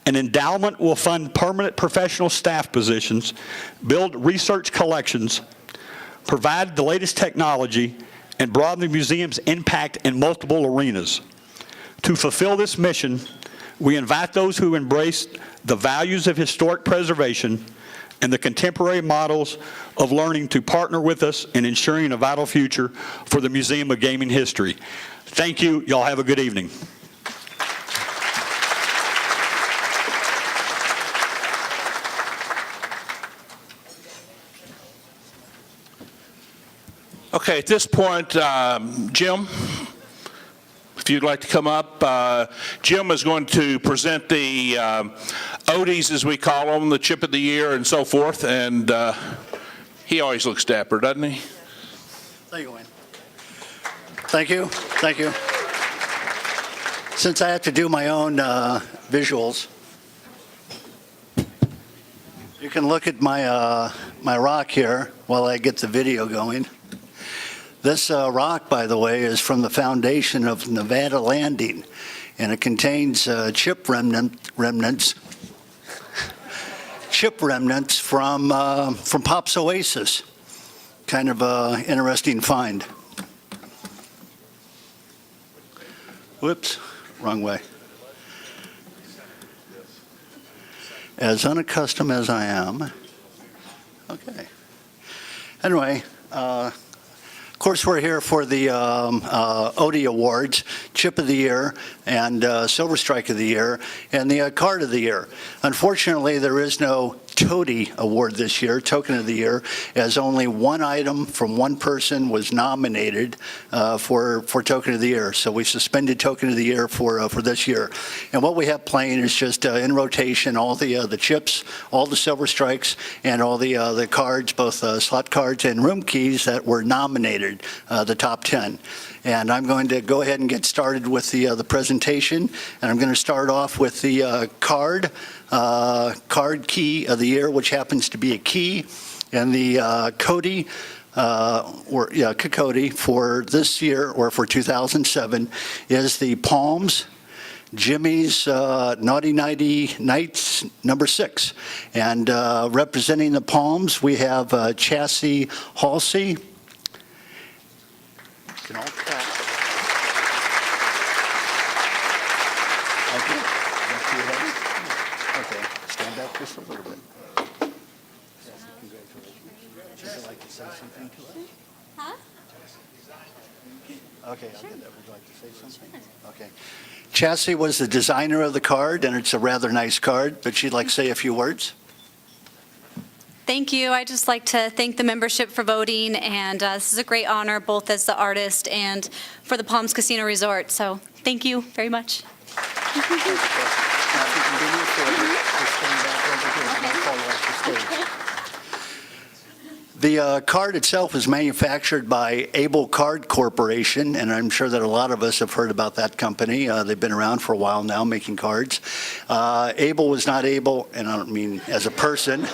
An endowment will fund permanent professional staff positions, build research collections, provide the latest technology, and broaden the museum's impact in multiple arenas. To fulfill this mission, we invite those who embrace the values of historic preservation and the contemporary models of learning to partner with us in ensuring a vital future for the Museum of Gaming History. Thank you. Y'all have a good evening. Thank Okay, at this point, Jim, if you'd like to come up, Jim is going to present the Odies, as we call them, the Chip of the Year and so forth, and he always looks dapper, doesn't he? There you go, Wayne. Thank you. Thank you. Since I have to do my own visuals, you can look at my my rock here while I get the video going. This rock, by the way, is from the foundation of Nevada Landing, and it contains chip remnants from Pop's Oasis. Kind of an interesting find. Whoops, wrong way. As unaccustomed as I am. Okay. Anyway, of course, we're here for the Odie Awards, Chip of the Year, and Silver Strike of the Year, and the Card of the Year. Unfortunately, there is no Toady Award this year, Token of the Year, as only one item from one person was nominated for Token of the Year. So we suspended Token of the Year for this year. And what we have playing is just in rotation all the chips, all the Silver Strikes, and all the cards, both slot cards and room keys that were nominated, the top 10. And I'm going to go ahead and get started with the presentation. And I'm going to start off with the card key of the year, which happens to be a key, and the Cody, Cody for this year, or for 2007, is the Palms Jimmy's Naughty Nighty Nights number 6. And representing the Palms, we have Chassis Halsey. Can all clap. Okay. Okay, stand back just a little bit. Congratulations. Would you like to say something to us? Huh? Okay, I'll get that. Would you like to say something? Okay. Chassis was the designer of the card, and it's a rather nice card, but she'd like to say a few words. Thank you. I'd just like to thank the membership for voting, and this is a great honor, both as the artist and for the Palms Casino Resort. So thank you very much. The card itself is manufactured by Able Card Corporation, and I'm sure that a lot of us have heard about that company. They've been around for a while now making cards. Able was not able, and I don't mean as a person,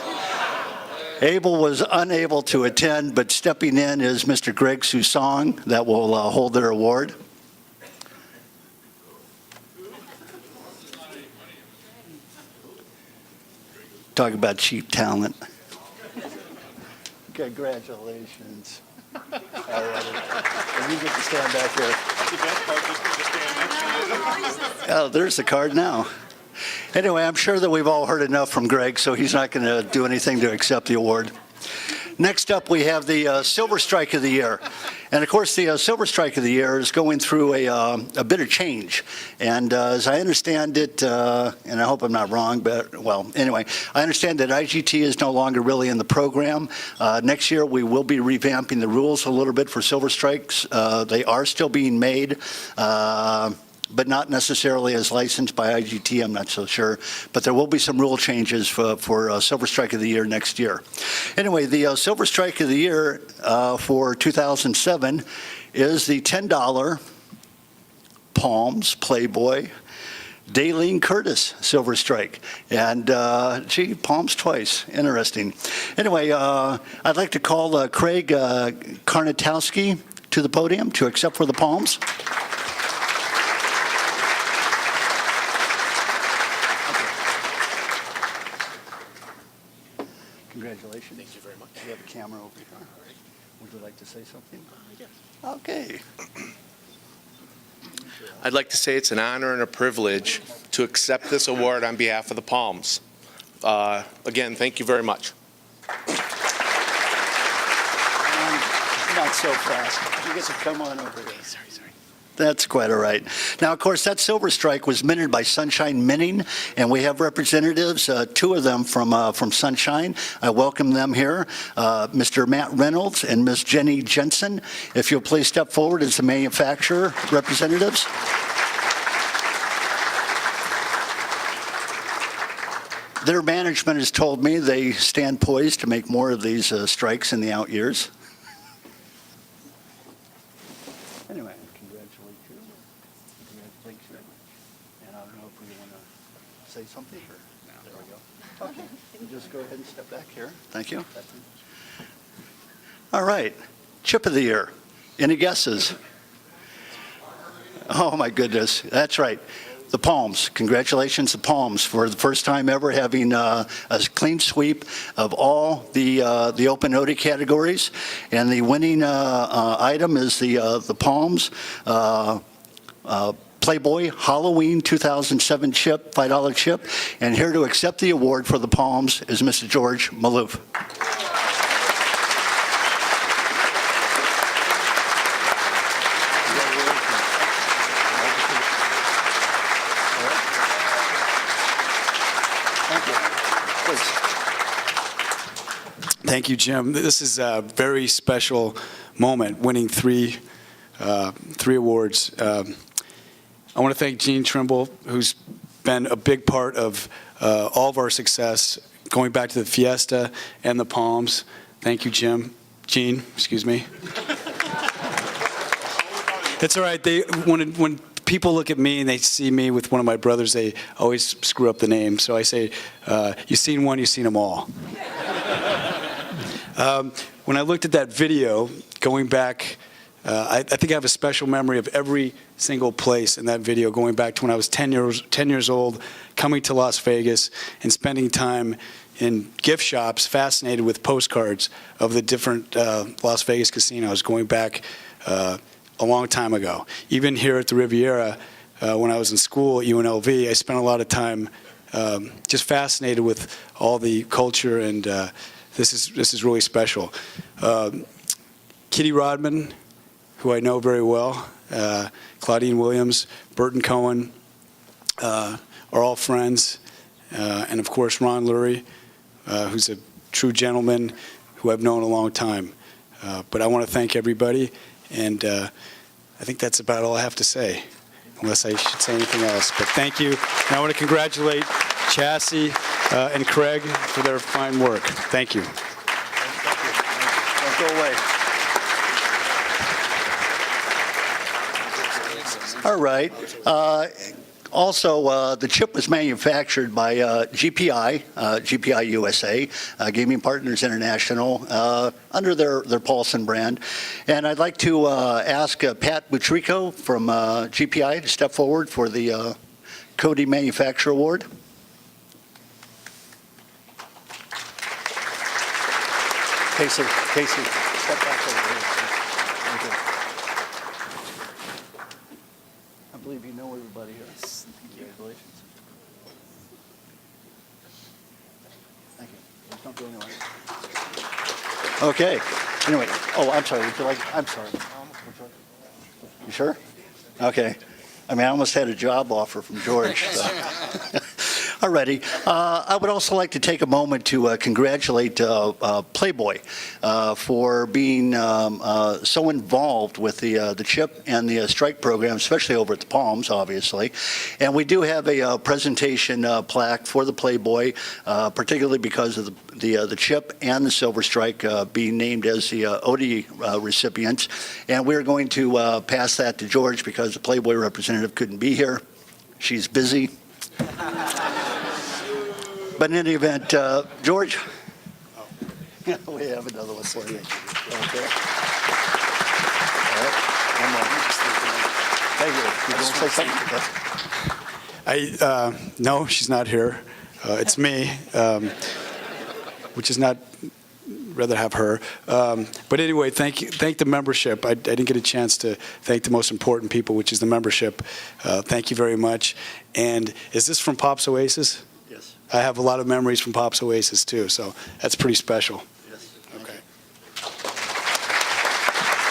Abel was unable to attend, but stepping in is Mr. Greg Susong that will hold their award. Talk about cheap talent. Congratulations. All right. And you get to stand back here. Oh, there's the card now. Anyway, I'm sure that we've all heard enough from Greg, so he's not going to do anything to accept the award. Next up, we have the Silver Strike of the Year. And of course, the Silver Strike of the Year is going through a bit of change. And as I understand it, and I hope I'm not wrong, but, well, anyway, I understand that IGT is no longer really in the program. Next year, we will be revamping the rules a little bit for Silver Strikes. They are still being made, but not necessarily as licensed by IGT, I'm not so sure. But there will be some rule changes for Silver Strike of the Year next year. Anyway, the Silver Strike of the Year for 2007 is the $10 Palms Playboy Daleen Curtis Silver Strike. And, gee, Palms twice. Interesting. Anyway, I'd like to call Craig Karnatowski to the podium to accept for the Palms. Congratulations. Thank you very much. You have a camera over here. Would you like to say something? Yes. Okay. I'd like to say it's an honor and a privilege to accept this award on behalf of the Palms. Again, thank you very much. Not so fast. You get to come on over here. Sorry. That's quite all right. Now, of course, that silver strike was minted by Sunshine Minting, and we have representatives, two of them from Sunshine. I welcome them here, Mr. Matt Reynolds and Ms. Jenny Jensen. If you'll please step forward as the manufacturer representatives. Their management has told me they stand poised to make more of these strikes in the out years. Anyway, congratulate you. Congratulations very much. And I don't know if we want to say something or, there we go. Okay, we'll just go ahead and step back here. Thank you. All right, chip of the year. Any guesses? Oh my goodness, that's right. The Palms. Congratulations, the Palms, for the first time ever having a clean sweep of all the open OD categories. And the winning item is the Palms Playboy Halloween 2007 chip, $5 chip. And here to accept the award for the Palms is Mr. George Malouf. Thank you, Jim. This is a very special moment, winning three awards. I want to thank Gene Trimble, who's been a big part of all of our success, going back to the Fiesta and the Palms. Thank you, Jim. Gene, excuse me. It's all right. When people look at me and they see me with one of my brothers, they always screw up the name. So I say, you've seen one, you've seen them all. When I looked at that video, going back, I think I have a special memory of every single place in that video, going back to when I was 10 years old, coming to Las Vegas and spending time in gift shops, fascinated with postcards of the different Las Vegas casinos, going back a long time ago. Even here at the Riviera, when I was in school at UNLV, I spent a lot of time just fascinated with all the culture, and this is really special. Kitty Rodman, who I know very well, Claudine Williams, Burton Cohen, are all friends. And of course, Ron Lurie, who's a true gentleman who I've known a long time. But I want to thank everybody, and I think that's about all I have to say, unless I should say anything else. But thank you. And I want to congratulate Chassie and Craig for their fine work. Thank you. Don't go away. All right. Also, the chip was manufactured by GPI USA, Gaming Partners International, under their Paulson brand. And I'd like to ask Pat Butrico from GPI to step forward for the Cody Manufacturer Award. Casey, step back over here. Thank you. I believe you know everybody here. Congratulations. Thank you. Don't go anywhere. Okay. Anyway, I'm sorry. Would you like? I'm sorry. You sure? Okay. I mean, I almost had a job offer from George. So. Alrighty. I would also like to take a moment to congratulate Playboy for being so involved with the chip and the strike program, especially over at the Palms, obviously. And we do have a presentation plaque for the Playboy, particularly because of the chip and the silver strike being named as the OD recipients. And we're going to pass that to George because the Playboy representative couldn't be here. She's busy. But in any event, George, we have another one for you. Okay. All right. One more. Thank you. You want to say something? No, she's not here. It's me, which is not. Rather have her. But anyway, thank the membership. I didn't get a chance to thank the most important people, which is the membership. Thank you very much. And is this from Pops Oasis? Yes. I have a lot of memories from Pops Oasis too, so that's pretty special. Yes. Okay.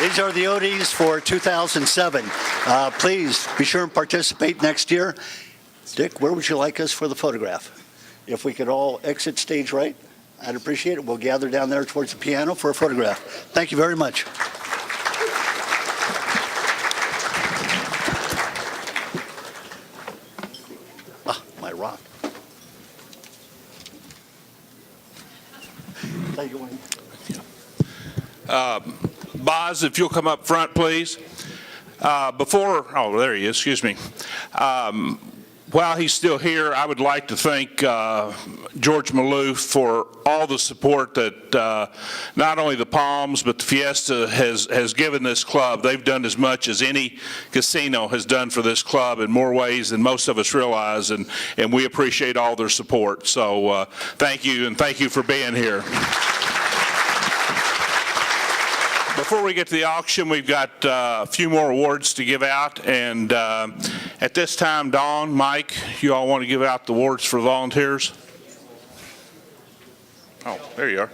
These are the ODs for 2007. Please be sure and participate next year. Dick, where would you like us for the photograph? If we could all exit stage right, I'd appreciate it. We'll gather down there towards the piano for a photograph. Thank you very much. Ah, my rock. Thank you, Wayne. Boz, if you'll come up front, please. There he is, excuse me. While he's still here, I would like to thank George Maloof for all the support that not only the Palms but the Fiesta has given this club. They've done as much as any casino has done for this club in more ways than most of us realize, and we appreciate all their support. So thank you, and thank you for being here. Before we get to the auction, we've got a few more awards to give out, and at this time, Dawn, Mike, you all want to give out the awards for volunteers? Oh, there you are.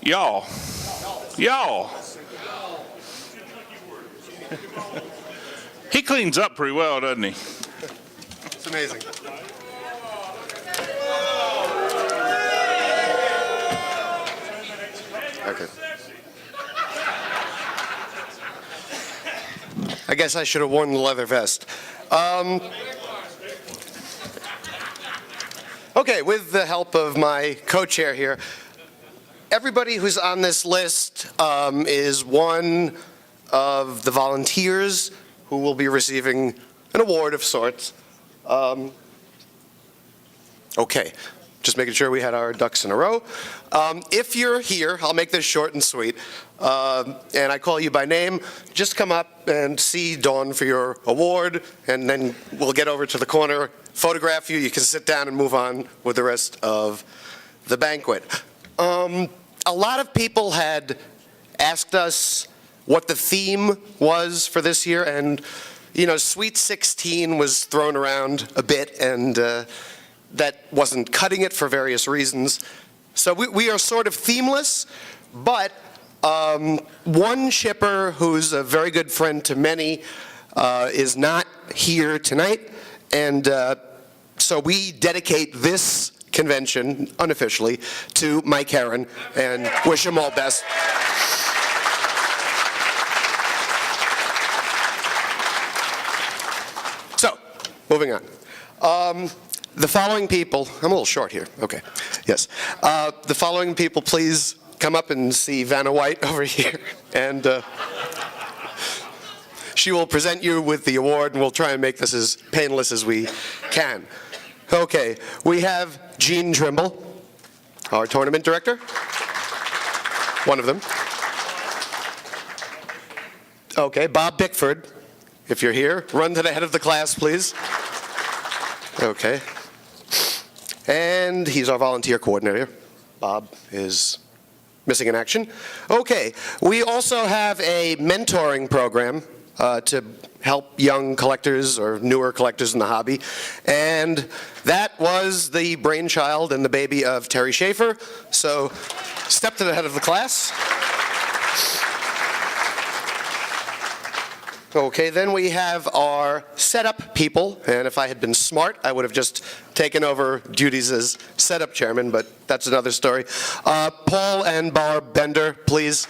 Y'all. He cleans up pretty well, doesn't he? It's amazing. Okay. I guess I should have worn the leather vest. Okay, with the help of my co-chair here, everybody who's on this list is one of the volunteers who will be receiving an award of sorts. Okay, just making sure we had our ducks in a row. If you're here, I'll make this short and sweet, and I call you by name, just come up and see Dawn for your award, and then we'll get over to the corner, photograph you, you can sit down and move on with the rest of the banquet. A lot of people had asked us what the theme was for this year, and you know, Sweet 16 was thrown around a bit, and that wasn't cutting it for various reasons. So we are sort of themeless, but one shipper who's a very good friend to many is not here tonight, and so we dedicate this convention, unofficially, to Mike Herron, and wish him all best. So, moving on. The following people, I'm a little short here, okay, yes. The following people, please come up and see Vanna White over here, and she will present you with the award, and we'll try and make this as painless as we can. Okay, we have Gene Trimble, our tournament director, one of them. Okay, Bob Bickford, if you're here, run to the head of the class, please. Okay. And he's our volunteer coordinator. Bob is missing in action. Okay, we also have a mentoring program to help young collectors or newer collectors in the hobby. And that was the brainchild and the baby of Terry Schaefer. So step to the head of the class. Okay, then we have our setup people, and if I had been smart, I would have just taken over duties as setup chairman, but that's another story. Paul and Barb Bender, please.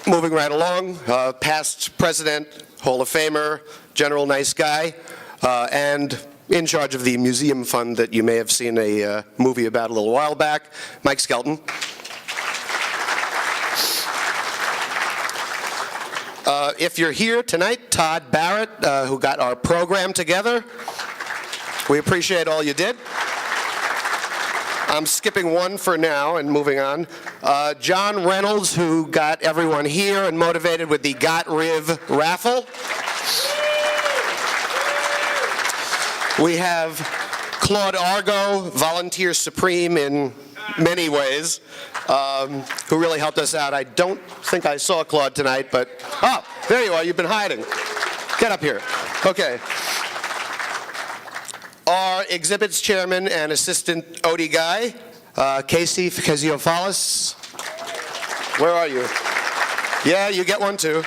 Moving right along, past president, Hall of Famer, general nice guy, and in charge of the museum fund that you may have seen a movie about a little while back, Mike Skelton. If you're here tonight, Todd Barrett, who got our program together, we appreciate all you did. I'm skipping one for now and moving on. John Reynolds, who got everyone here and motivated with the Got Riv raffle. We have Claude Argo, volunteer supreme in many ways, who really helped us out. I don't think I saw Claude tonight, but, oh, there you are, you've been hiding. Get up here. Okay. Our exhibits chairman and assistant Odie guy, Casey Ficaziofalis. Where are you? Yeah, you get one too.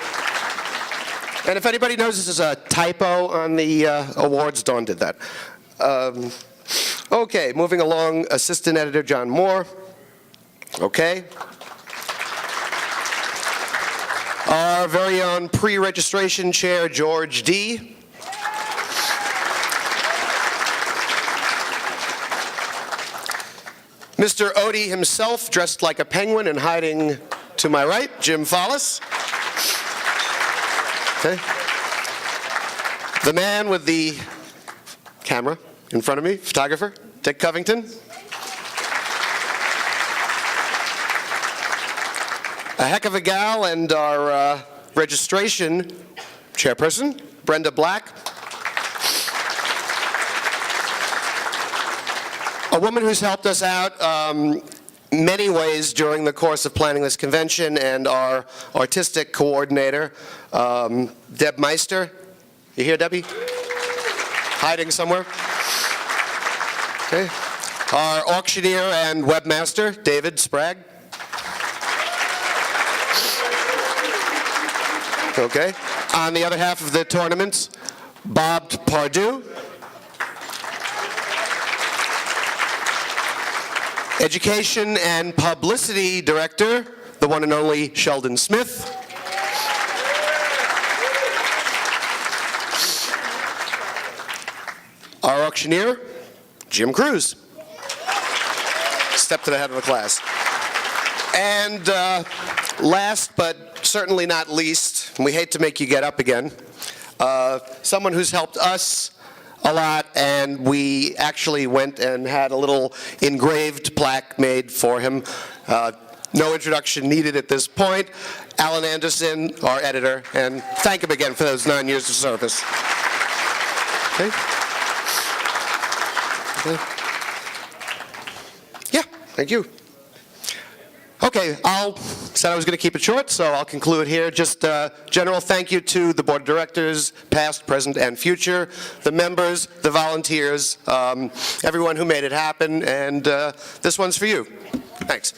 And if anybody knows this is a typo on the awards, Dawn did that. Okay, moving along, Assistant Editor John Moore. Okay. Our very own pre-registration chair, George D. Mr. Odie himself, dressed like a penguin and hiding to my right, Jim Follis. Okay. The man with the camera in front of me, photographer, Dick Covington. A heck of a gal, and our registration chairperson, Brenda Black. A woman who's helped us out many ways during the course of planning this convention, and our artistic coordinator, Deb Meister. You here, Debbie? Hiding somewhere? Okay. Our auctioneer and webmaster, David Sprague. Okay. On the other half of the tournament, Bob Pardue. Education and Publicity Director, the one and only Sheldon Smith. Our auctioneer, Jim Cruz. Step to the head of the class. And last but certainly not least, and we hate to make you get up again, someone who's helped us a lot, and we actually went and had a little engraved plaque made for him. No introduction needed at this point. Alan Anderson, our editor, and thank him again for those 9 years of service. Okay. Okay. Yeah, thank you. Okay, said I was going to keep it short, so I'll conclude here. Just general thank you to the board of directors, past, present, and future, the members, the volunteers, everyone who made it happen, and this one's for you. Thanks.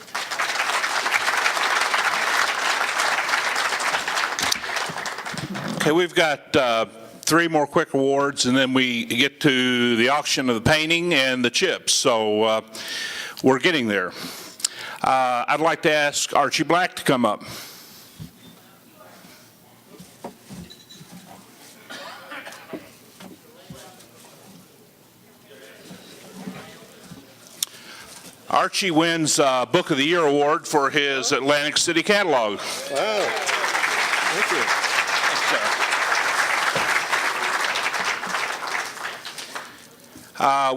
Okay, we've got 3 more quick awards, and then we get to the auction of the painting and the chips. So we're getting there. I'd like to ask Archie Black to come up. Archie wins Book of the Year award for his Atlantic City catalog. Wow. Thank you.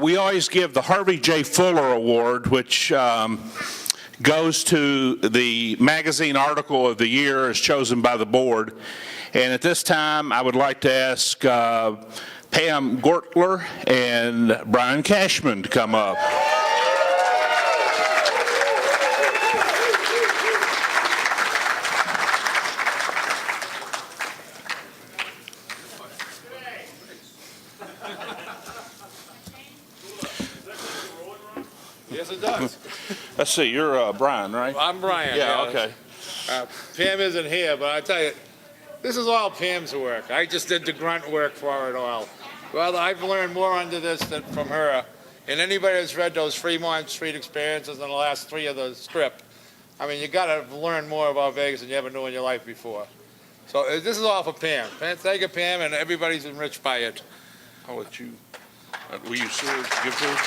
We always give the Harvey J. Fuller Award, which goes to the magazine article of the year as chosen by the board. And at this time, I would like to ask Pam Gortler and Brian Cashman to come up. Yes, it does. Let's see, you're Brian, right? I'm Brian. Yeah, okay. Pam isn't here, but I tell you, this is all Pam's work. I just did the grunt work for it all. Well, I've learned more under this than from her. And anybody that's read those Fremont Street experiences in the last 3 of the script, I mean, you got to learn more about Vegas than you ever knew in your life before. So this is all for Pam. Thank you, Pam, and everybody's enriched by it. I'll let you, will you give to her?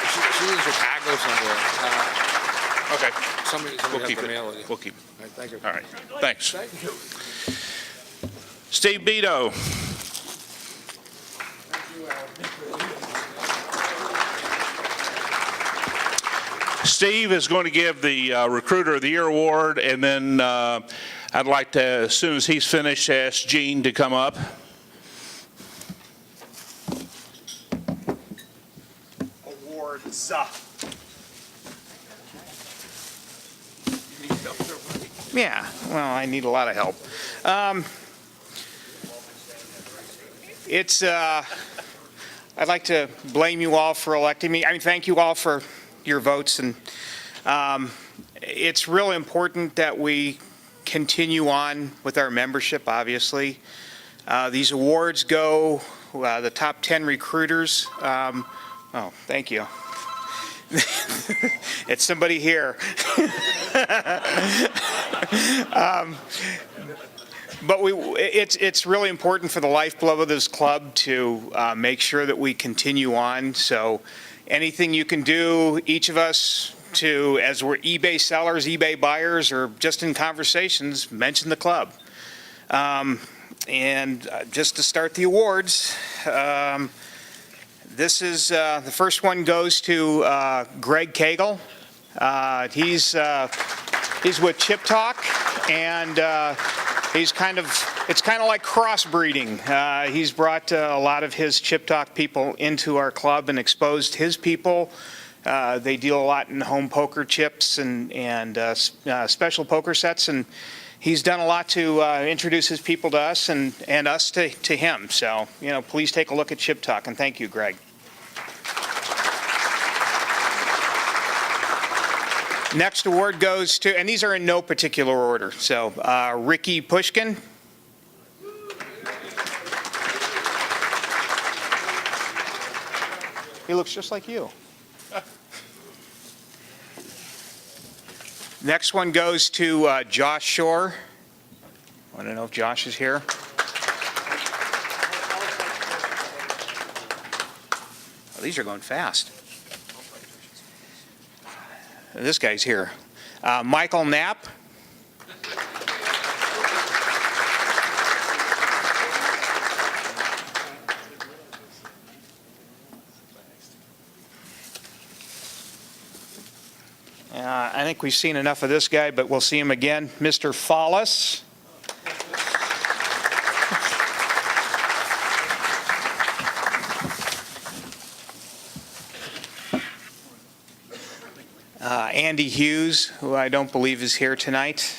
She's in Chicago somewhere. Okay. Somebody We'll has keep to it. mail it. We'll keep it. All right, thank you. All right, thanks. Thank you. Steve Beto. Steve is going to give the Recruiter of the Year award, and then I'd like to, as soon as he's finished, ask Gene to come up. Awards. Yeah, well, I need a lot of help. I'd like to blame you all for electing me. I mean, thank you all for your votes, and it's really important that we continue on with our membership, obviously. These awards go, the top 10 recruiters. Oh, thank you. It's somebody here. But it's really important for the lifeblood of this club to make sure that we continue on. So anything you can do, each of us, to, as we're eBay sellers, eBay buyers, or just in conversations, mention the club. And just to start the awards, this is, the first one goes to Greg Cagle. He's with Chip Talk, and it's kind of like crossbreeding. He's brought a lot of his Chip Talk people into our club and exposed his people. They deal a lot in home poker chips and special poker sets, and he's done a lot to introduce his people to us and us to him. So, please take a look at Chip Talk, and thank you, Greg. Next award goes to, and these are in no particular order, so Ricky Pushkin. He looks just like you. Next one goes to Josh Shore. I don't know if Josh is here. Oh, these are going fast. This guy's here. Michael Knapp. I think we've seen enough of this guy, but we'll see him again. Mr. Follis. Andy Hughes, who I don't believe is here tonight.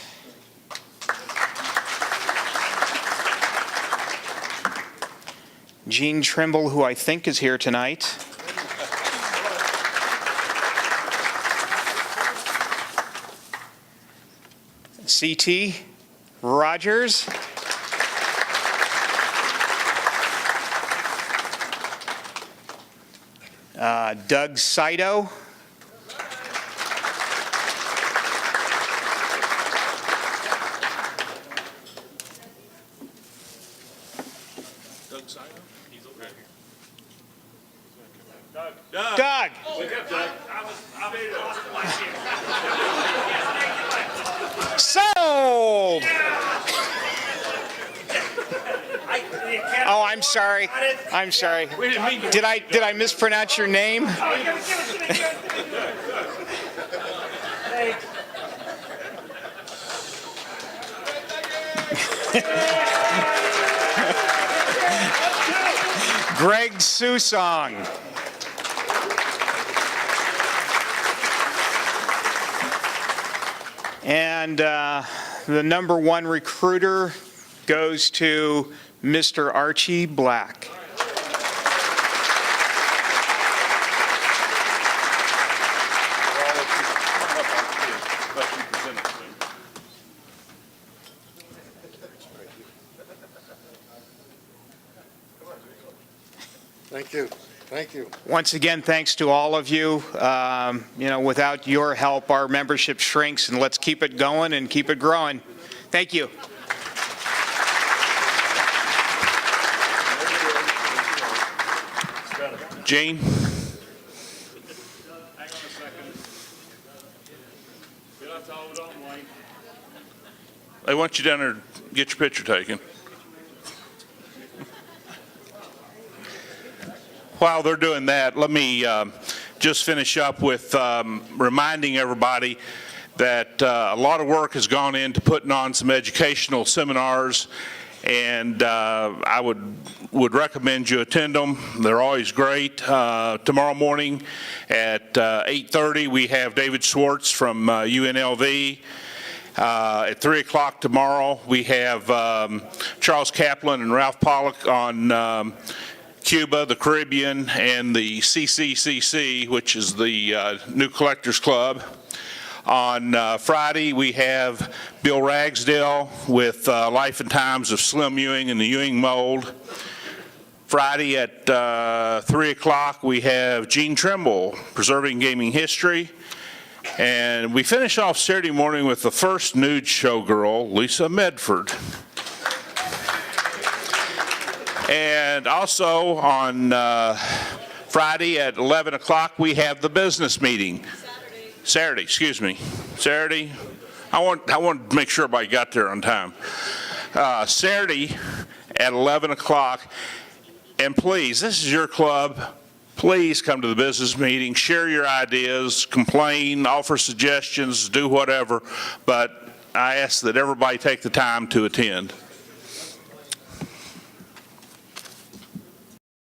Gene Trimble, who I think is here tonight. CT Rogers. Doug Saito. Doug. Sold. Oh, I'm sorry. I'm sorry. Did I mispronounce your name? Greg Susong. And the number one recruiter goes to Mr. Archie Black. Thank you. Thank you. Once again, thanks to all of you. Without your help, our membership shrinks, and let's keep it going and keep it growing. Thank you. Gene? Hang on a second. Get up to hold on, Wayne. They want you down there to get your picture taken. While they're doing that, let me just finish up with reminding everybody that a lot of work has gone into putting on some educational seminars, and I would recommend you attend them. They're always great. Tomorrow morning at 8:30, we have David Schwartz from UNLV. At 3 o'clock tomorrow, we have Charles Kaplan and Ralph Pollock on Cuba, the Caribbean, and the CC&GTCC, which is the new collectors club. On Friday, we have Bill Ragsdale with Life and Times of Slim Ewing and the Ewing Mold. Friday at 3 o'clock, we have Gene Trimble, Preserving Gaming History. And we finish off Saturday morning with the first nude showgirl, Lisa Medford. And also on Friday at 11 o'clock, we have the business meeting. Saturday, excuse me. Saturday. I want to make sure everybody got there on time. Saturday at 11 o'clock. And please, this is your club. Please come to the business meeting, share your ideas, complain, offer suggestions, do whatever. But I ask that everybody take the time to attend.